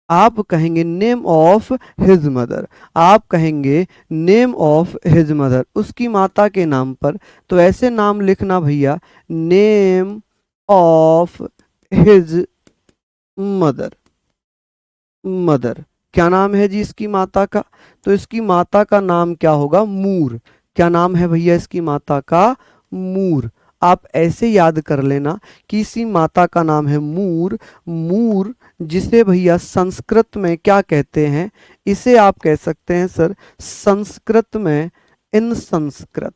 आप कहेंगे नेम ऑफ हिज मदर, आप कहेंगे नेम ऑफ हिज मदर, उसकी माता के नाम पर। तो ऐसे नाम लिखना भैया, name of his mother. Mother, क्या नाम है जी इसकी माता का? तो इसकी माता का नाम क्या होगा? मूर। क्या नाम है भैया इसकी माता का? मूर। आप ऐसे याद कर लेना कि इसी माता का नाम है मूर। मूर जिसे भैया संस्कृत में क्या कहते हैं? इसे आप कह सकते हैं सर संस्कृत में इन संस्कृत।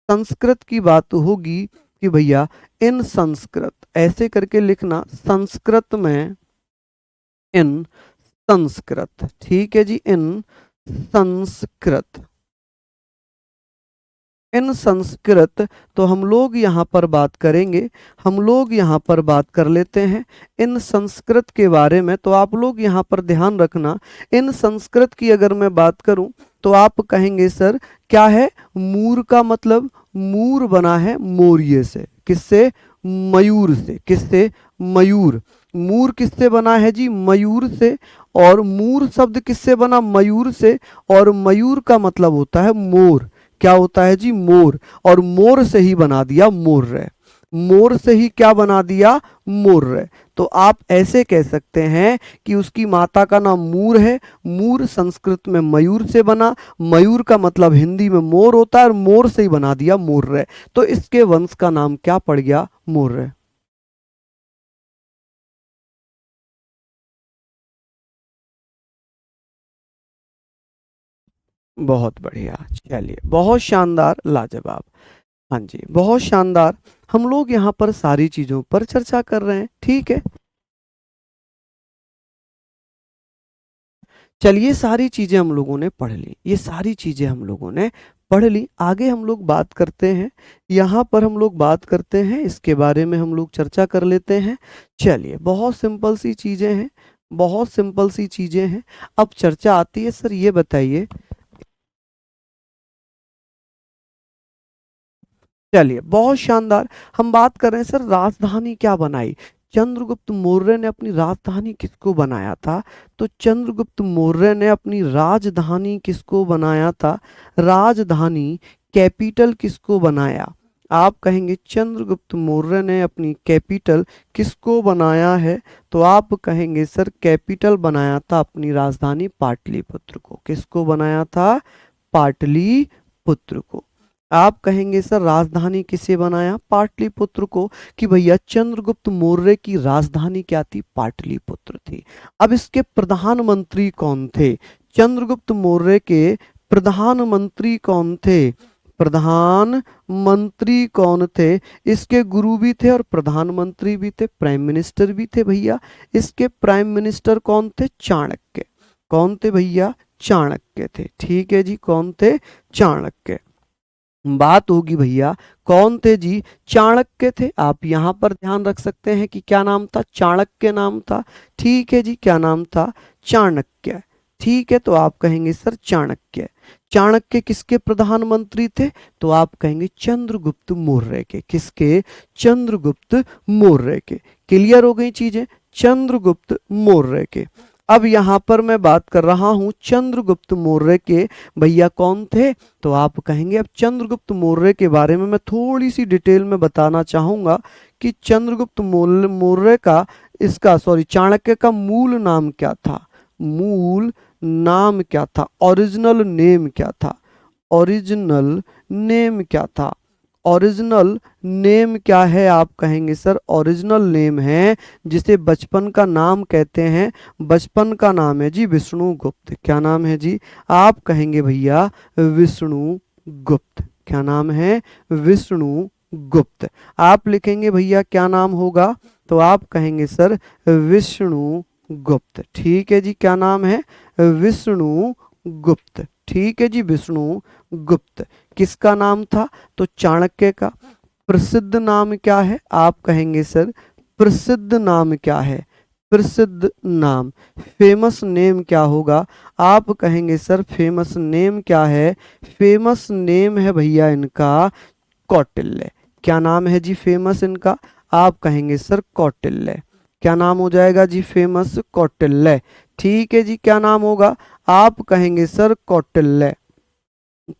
संस्कृत की बात होगी कि भैया इन संस्कृत, ऐसे करके लिखना संस्कृत में इन संस्कृत। ठीक है जी, इन संस्कृत। इन संस्कृत। तो हम लोग यहाँ पर बात करेंगे, हम लोग यहाँ पर बात कर लेते हैं इन संस्कृत के बारे में। तो आप लोग यहाँ पर ध्यान रखना, इन संस्कृत की अगर मैं बात करूं तो आप कहेंगे सर क्या है? मूर का मतलब, मूर बना है मौर्य से। किससे? मयूर से। किससे? मयूर। मूर किससे बना है जी? मयूर से। और मूर शब्द किससे बना? मयूर से। और मयूर का मतलब होता है मोर। क्या होता है जी? मोर। और मोर से ही बना दिया मोर्य। मोर से ही क्या बना दिया? मोर्य। तो आप ऐसे कह सकते हैं कि उसकी माता का नाम मूर है। मूर संस्कृत में मयूर से बना। मयूर का मतलब हिंदी में मोर होता है और मोर से ही बना दिया मोर्य। तो इसके वंश का नाम क्या पड़ गया? मोर्य। बहुत बढ़िया, चलिए बहुत शानदार, लाजवाब। हाँ जी, बहुत शानदार। हम लोग यहाँ पर सारी चीजों पर चर्चा कर रहे हैं, ठीक है। चलिए सारी चीजें हम लोगों ने पढ़ ली, ये सारी चीजें हम लोगों ने पढ़ ली। आगे हम लोग बात करते हैं, यहाँ पर हम लोग बात करते हैं, इसके बारे में हम लोग चर्चा कर लेते हैं। चलिए बहुत सिंपल सी चीजें हैं, बहुत सिंपल सी चीजें हैं। अब चर्चा आती है सर, ये बताइए। चलिए बहुत शानदार। हम बात कर रहे हैं सर राजधानी क्या बनाई? चंद्रगुप्त मौर्य ने अपनी राजधानी किसको बनाया था? तो चंद्रगुप्त मौर्य ने अपनी राजधानी किसको बनाया था? राजधानी, कैपिटल किसको बनाया? आप कहेंगे चंद्रगुप्त मौर्य ने अपनी कैपिटल किसको बनाया है? तो आप कहेंगे सर कैपिटल बनाया था अपनी राजधानी पाटलिपुत्र को। किसको बनाया था? पाटलिपुत्र को। आप कहेंगे सर राजधानी किसे बनाया? पाटलिपुत्र को। कि भैया चंद्रगुप्त मौर्य की राजधानी क्या थी? पाटलिपुत्र थी। अब इसके प्रधानमंत्री कौन थे? चंद्रगुप्त मौर्य के प्रधानमंत्री कौन थे? प्रधानमंत्री कौन थे? इसके गुरु भी थे और प्रधानमंत्री भी थे, प्राइम मिनिस्टर भी थे भैया। इसके प्राइम मिनिस्टर कौन थे? चाणक्य। कौन थे भैया? चाणक्य थे। ठीक है जी, कौन थे? चाणक्य। बात होगी भैया कौन थे जी? चाणक्य थे। आप यहां पर ध्यान रख सकते हैं कि क्या नाम था? चाणक्य नाम था। ठीक है जी, क्या नाम था? चाणक्य। ठीक है, तो आप कहेंगे सर चाणक्य। चाणक्य किसके प्रधानमंत्री थे? तो आप कहेंगे चंद्रगुप्त मौर्य के। किसके? चंद्रगुप्त मौर्य के। क्लियर हो गई चीजें? चंद्रगुप्त मौर्य के। अब यहां पर मैं बात कर रहा हूं चंद्रगुप्त मौर्य के, भैया कौन थे? तो आप कहेंगे, अब चंद्रगुप्त मौर्य के बारे में मैं थोड़ी सी डिटेल में बताना चाहूंगा कि चंद्रगुप्त मौर्य मौर्य का, इसका सॉरी चाणक्य का मूल नाम क्या था? मूल नाम क्या था? ओरिजिनल नेम क्या था? ओरिजिनल नेम क्या था? ओरिजिनल नेम क्या है? आप कहेंगे सर ओरिजिनल नेम है जिसे बचपन का नाम कहते हैं, बचपन का नाम है जी विष्णुगुप्त। क्या नाम है जी? आप कहेंगे भैया विष्णुगुप्त। क्या नाम है? विष्णुगुप्त। आप लिखेंगे भैया क्या नाम होगा? तो आप कहेंगे सर विष्णुगुप्त। ठीक है जी, क्या नाम है? विष्णुगुप्त। ठीक है जी, विष्णुगुप्त। किसका नाम था? तो चाणक्य का। प्रसिद्ध नाम क्या है? आप कहेंगे सर प्रसिद्ध नाम क्या है? प्रसिद्ध नाम, फेमस नेम क्या होगा? आप कहेंगे सर फेमस नेम क्या है? फेमस नेम है भैया इनका कौटिल्य। क्या नाम है जी फेमस इनका? आप कहेंगे सर कौटिल्य। क्या नाम हो जाएगा जी फेमस? कौटिल्य। ठीक है जी, क्या नाम होगा? आप कहेंगे सर कौटिल्य।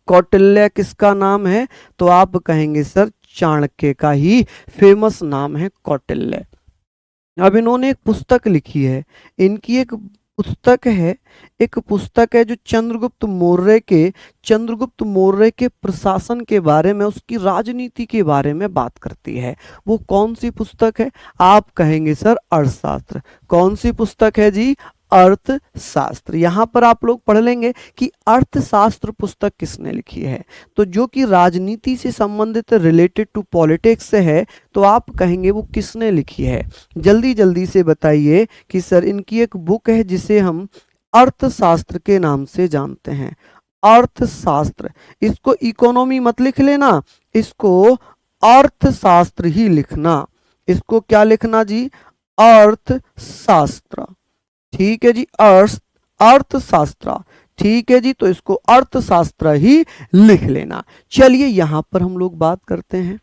कौटिल्य किसका नाम है? तो आप कहेंगे सर चाणक्य का ही फेमस नाम है कौटिल्य। अब इन्होंने एक पुस्तक लिखी है, इनकी एक पुस्तक है जो चंद्रगुप्त मौर्य के प्रशासन के बारे में, उसकी राजनीति के बारे में बात करती है। वो कौन सी पुस्तक है? आप कहेंगे सर अर्थशास्त्र। कौन सी पुस्तक है जी? अर्थशास्त्र। यहां पर आप लोग पढ़ लेंगे कि अर्थशास्त्र पुस्तक किसने लिखी है, तो जो कि राजनीति से संबंधित, रिलेटेड टू पॉलिटिक्स से है, तो आप कहेंगे वो किसने लिखी है। जल्दी जल्दी से बताइए कि सर इनकी एक बुक है जिसे हम अर्थशास्त्र के नाम से जानते हैं। अर्थशास्त्र, इसको इकोनॉमी मत लिख लेना, इसको अर्थशास्त्र ही लिखना। इसको क्या लिखना जी? अर्थशास्त्र। ठीक है जी, अर्थशास्त्र। ठीक है जी, तो इसको अर्थशास्त्र ही लिख लेना। चलिए यहां पर हम लोग बात करते हैं।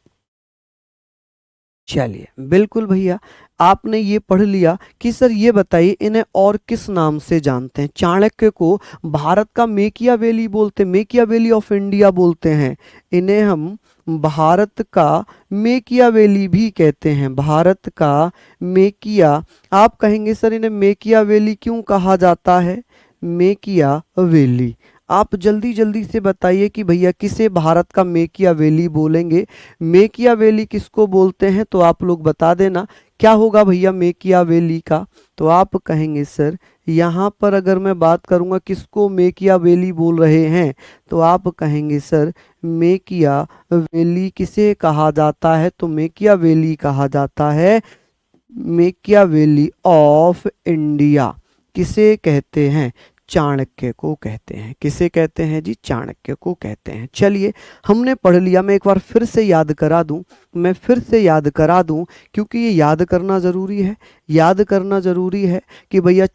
चलिए बिल्कुल भैया, आपने ये पढ़ लिया कि सर ये बताइए इन्हें और किस नाम से जानते हैं। चाणक्य को भारत का मेकियावेली बोलते, मेकियावेली ऑफ इंडिया बोलते हैं। इन्हें हम भारत का मेकियावेली भी कहते हैं, भारत का मेकिया। आप कहेंगे सर इन्हें मेकियावेली क्यों कहा जाता है? मेकियावेली। आप जल्दी जल्दी से बताइए कि भैया किसे भारत का मेकियावेली बोलेंगे? मेकियावेली किसको बोलते हैं? तो आप लोग बता देना क्या होगा भैया मेकियावेली का। तो आप कहेंगे सर यहाँ पर अगर मैं बात करूँगा किसको मेकियावेली बोल रहे हैं, तो आप कहेंगे सर मेकियावेली किसे कहा जाता है? तो मेकियावेली कहा जाता है, मेकियावेली ऑफ इंडिया किसे कहते हैं? चाणक्य को कहते हैं। किसे कहते हैं जी? चाणक्य को कहते हैं। चलिए हमने पढ़ लिया, मैं एक बार फिर से याद करा दूं, क्योंकि ये याद करना जरूरी है। याद करना जरूरी है कि भैया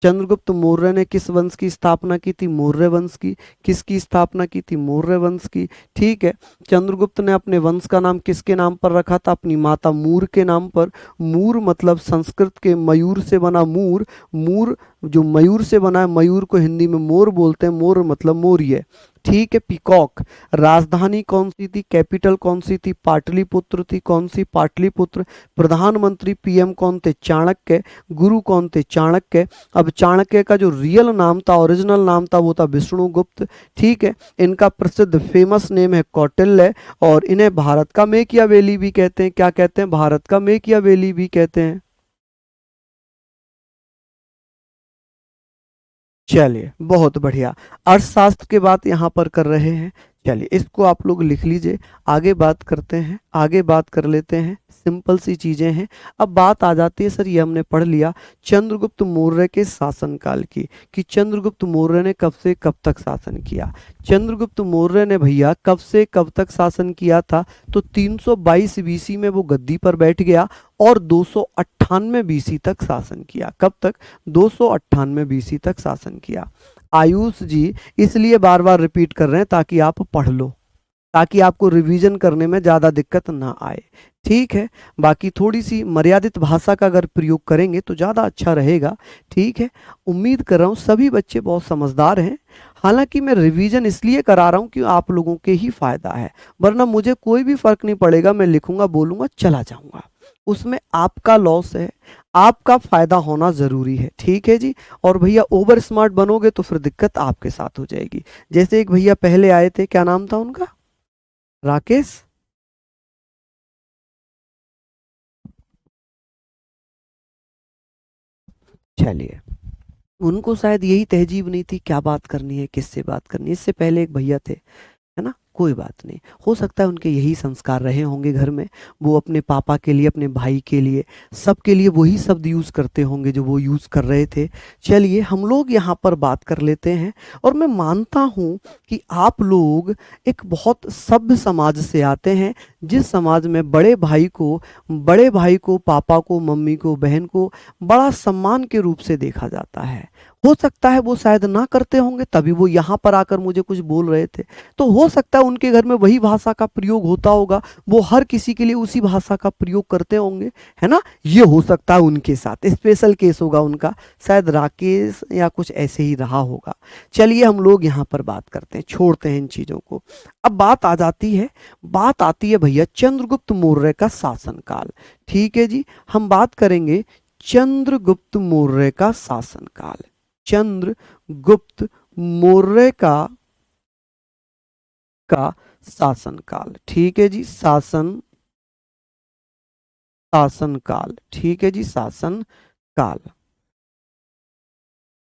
चंद्रगुप्त मौर्य ने किस वंश की स्थापना की थी? मौर्य वंश की। किसकी स्थापना की थी? मौर्य वंश की। ठीक है, चंद्रगुप्त ने अपने वंश का नाम किसके नाम पर रखा था? अपनी माता मूर के नाम पर। मूर मतलब संस्कृत के मयूर से बना मूर, मूर जो मयूर से बना है, मयूर को हिंदी में मोर बोलते हैं, मोर मतलब मौर्य। ठीक है, पीकॉक। राजधानी कौन सी थी? कैपिटल कौन सी थी? पाटलिपुत्र थी। कौन सी? पाटलिपुत्र। प्रधानमंत्री पीएम कौन थे? चाणक्य। गुरु कौन थे? चाणक्य। अब चाणक्य का जो रियल नाम था, ओरिजिनल नाम था, वो था विष्णुगुप्त। ठीक है, इनका प्रसिद्ध फेमस नेम है कौटिल्य, और इन्हें भारत का मेकियावेली भी कहते हैं। क्या कहते हैं? भारत का मेकियावेली भी कहते हैं। चलिए बहुत बढ़िया, अर्थशास्त्र की बात यहाँ पर कर रहे हैं। चलिए इसको आप लोग लिख लीजिए। आगे बात करते हैं, आगे बात कर लेते हैं। सिंपल सी चीजें हैं। अब बात आ जाती है सर, ये हमने पढ़ लिया चंद्रगुप्त मौर्य के शासनकाल की, कि चंद्रगुप्त मौर्य ने कब से कब तक शासन किया। चंद्रगुप्त मौर्य ने भैया कब से कब तक शासन किया था? तो 322 बीसी में वो गद्दी पर बैठ गया और 298 बीसी तक शासन किया। कब तक? 298 बीसी तक शासन किया। आयुष जी इसलिए बार बार रिपीट कर रहे हैं ताकि आप पढ़ लो, ताकि आपको रिवीजन करने में ज़्यादा दिक्कत ना आए। ठीक है, बाकी थोड़ी सी मर्यादित भाषा का अगर प्रयोग करेंगे तो ज़्यादा अच्छा रहेगा। ठीक है, उम्मीद कर रहा हूँ सभी बच्चे बहुत समझदार हैं। हालांकि मैं रिवीजन इसलिए करा रहा हूँ कि आप लोगों के ही फायदा है, वरना मुझे कोई भी फर्क नहीं पड़ेगा, मैं लिखूंगा बोलूंगा चला जाऊंगा, उसमें आपका लॉस है, आपका फायदा होना जरूरी है। ठीक है जी, और भैया ओवर स्मार्ट बनोगे तो फिर दिक्कत आपके साथ हो जाएगी। जैसे एक भैया पहले आए थे, क्या नाम था उनका? राकेश। चलिए, उनको शायद यही तहजीब नहीं थी क्या बात करनी है, किससे बात करनी है। इससे पहले एक भैया थे, है ना, कोई बात नहीं, हो सकता है उनके यही संस्कार रहे होंगे घर में। वो अपने पापा के लिए, अपने भाई के लिए, सबके लिए वही शब्द यूज़ करते होंगे जो वो यूज़ कर रहे थे। चलिए हम लोग यहाँ पर बात कर लेते हैं। और मैं मानता हूँ कि आप लोग एक बहुत सभ्य समाज से आते हैं, जिस समाज में बड़े भाई को, पापा को, मम्मी को, बहन को बड़ा सम्मान के रूप से देखा जाता है। हो सकता है वो शायद ना करते होंगे, तभी वो यहाँ पर आकर मुझे कुछ बोल रहे थे। तो हो सकता है उनके घर में वही भाषा का प्रयोग होता होगा, वो हर किसी के लिए उसी भाषा का प्रयोग करते होंगे, है ना। ये हो सकता है उनके साथ स्पेशल केस होगा उनका, शायद राकेश या कुछ ऐसे ही रहा होगा। चलिए हम लोग यहाँ पर बात करते हैं, छोड़ते हैं इन चीज़ों को। अब बात आती है भैया चंद्रगुप्त मौर्य का शासनकाल। ठीक है जी, हम बात करेंगे चंद्रगुप्त मौर्य का शासनकाल। चंद्रगुप्त मौर्य का शासनकाल। ठीक है जी, शासनकाल। ठीक है जी,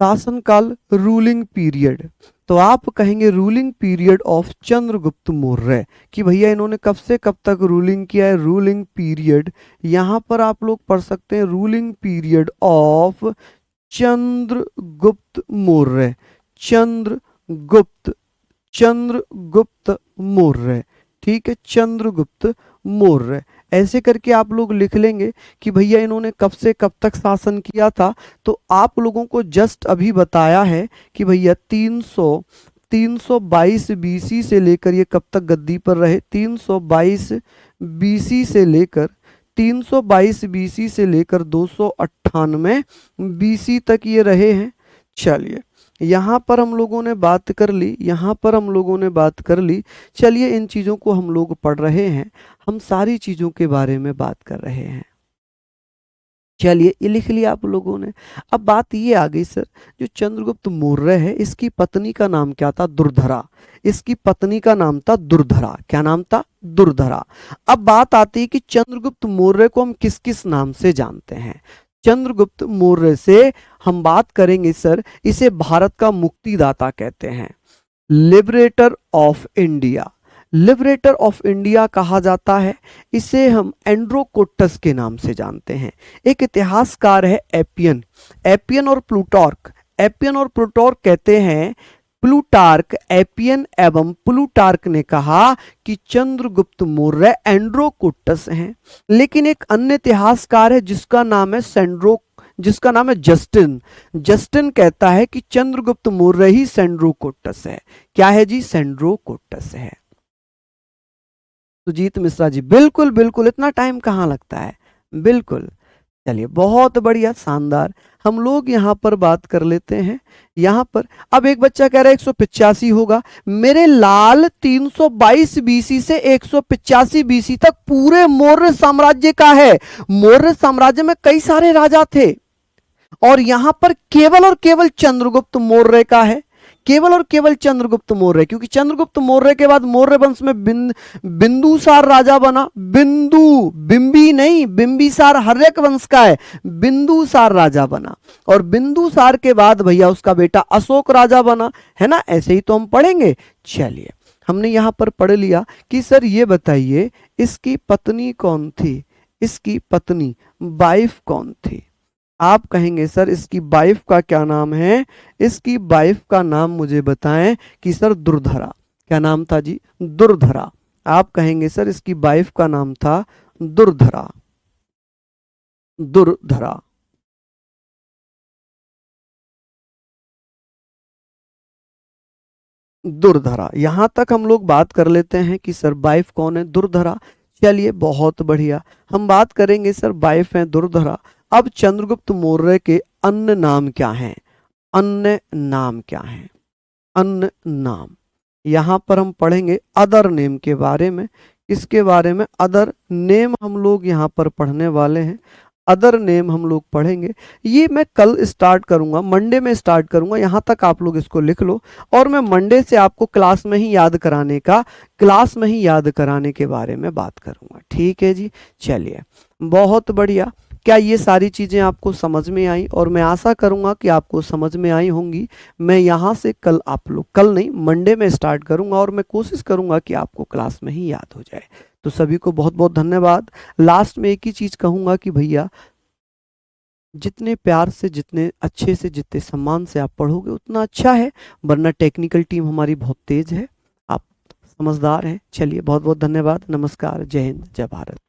शासनकाल रूलिंग पीरियड। तो आप कहेंगे ruling period of Chandragupta Maurya, कि भैया इन्होंने कब से कब तक रूलिंग किया है। रूलिंग पीरियड यहां पर आप लोग पढ़ सकते हैं, ruling period of Chandragupta Maurya. Chandragupta Maurya. ठीक है, चंद्रगुप्त मौर्य। ऐसे करके आप लोग लिख लेंगे कि भैया इन्होंने कब से कब तक शासन किया था। तो आप लोगों को जस्ट अभी बताया है कि भैया 322 बीसी से लेकर ये कब तक गद्दी पर रहे। 322 बीसी से लेकर 298 बीसी तक ये रहे हैं। चलिए यहाँ पर हम लोगों ने बात कर ली। चलिए इन चीज़ों को हम लोग पढ़ रहे हैं, हम सारी चीज़ों के बारे में बात कर रहे हैं। चलिए ये लिख लिया आप लोगों ने। अब बात ये आ गई सर, जो चंद्रगुप्त मौर्य है इसकी पत्नी का नाम क्या था, दुर्धरा। इसकी पत्नी का नाम था दुर्धरा। क्या नाम था, दुर्धरा। अब बात आती है कि चंद्रगुप्त मौर्य को हम किस किस नाम से जानते हैं। चंद्रगुप्त मौर्य से हम बात करेंगे सर, इसे भारत का मुक्तिदाता कहते हैं, liberator of India. Liberator of India कहा जाता है। इसे हम एंड्रोकोटस के नाम से जानते हैं। एक इतिहासकार है एपियन और प्लूटार्क कहते हैं, प्लूटार्क, एपियन एवं प्लूटार्क ने कहा कि चंद्रगुप्त मौर्य एंड्रोकोटस हैं। लेकिन एक अन्य इतिहासकार है जिसका नाम है जस्टिन कहता है कि चंद्रगुप्त मौर्य ही सेंड्रोकोटस है। क्या है जी, सेंड्रोकोटस है। सुजीत मिश्रा जी, बिल्कुल बिल्कुल, इतना टाइम कहाँ लगता है, बिल्कुल। चलिए बहुत बढ़िया, शानदार। हम लोग यहाँ पर बात कर लेते हैं। यहाँ पर अब एक बच्चा कह रहा है 185 होगा। मेरे लाल 322 बीसी से 185 बीसी तक पूरे मौर्य साम्राज्य का है। मौर्य साम्राज्य में कई सारे राजा थे और यहां पर केवल और केवल चंद्रगुप्त मौर्य का है, केवल और केवल चंद्रगुप्त मौर्य। क्योंकि चंद्रगुप्त मौर्य के बाद मौर्य वंश में बिंदुसार राजा बना। बिंबिसार हर्यक वंश का है, बिंदुसार राजा बना। और बिंदुसार के बाद भैया उसका बेटा अशोक राजा बना, है ना। ऐसे ही तो हम पढ़ेंगे। चलिए हमने यहां पर पढ़ लिया कि सर ये बताइए इसकी पत्नी कौन थी, इसकी पत्नी वाइफ कौन थी। आप कहेंगे सर इसकी वाइफ का क्या नाम है, इसकी वाइफ का नाम मुझे बताएं कि सर दुर्धरा। क्या नाम था जी, दुर्धरा। आप कहेंगे सर इसकी वाइफ का नाम था दुर्धरा। दुर्धरा। यहां तक हम लोग बात कर लेते हैं कि सर वाइफ कौन है, दुर्धरा। चलिए बहुत बढ़िया, हम बात करेंगे सर वाइफ है दुर्धरा। अब चंद्रगुप्त मौर्य के अन्य नाम क्या हैं, अन्य नाम क्या हैं, अन्य नाम। यहां पर हम पढ़ेंगे अदर नेम के बारे में। इसके बारे में अदर नेम हम लोग यहां पर पढ़ने वाले हैं। अदर नेम हम लोग पढ़ेंगे। ये मैं कल स्टार्ट करूंगा, मंडे में स्टार्ट करूंगा। यहां तक आप लोग इसको लिख लो और मैं मंडे से आपको क्लास में ही याद कराने के बारे में बात करूंगा। ठीक है जी, चलिए बहुत बढ़िया। क्या ये सारी चीज़ें आपको समझ में आई, और मैं आशा करूंगा कि आपको समझ में आई होंगी। मैं यहाँ से कल नहीं मंडे में स्टार्ट करूंगा और मैं कोशिश करूंगा कि आपको क्लास में ही याद हो जाए। तो सभी को बहुत बहुत धन्यवाद। लास्ट में एक ही चीज़ कहूँगा कि भैया जितने प्यार से, जितने अच्छे से, जितने सम्मान से आप पढ़ोगे उतना अच्छा है, वरना टेक्निकल टीम हमारी बहुत तेज है, आप समझदार हैं। चलिए बहुत बहुत धन्यवाद, नमस्कार, जय हिंद, जय भारत।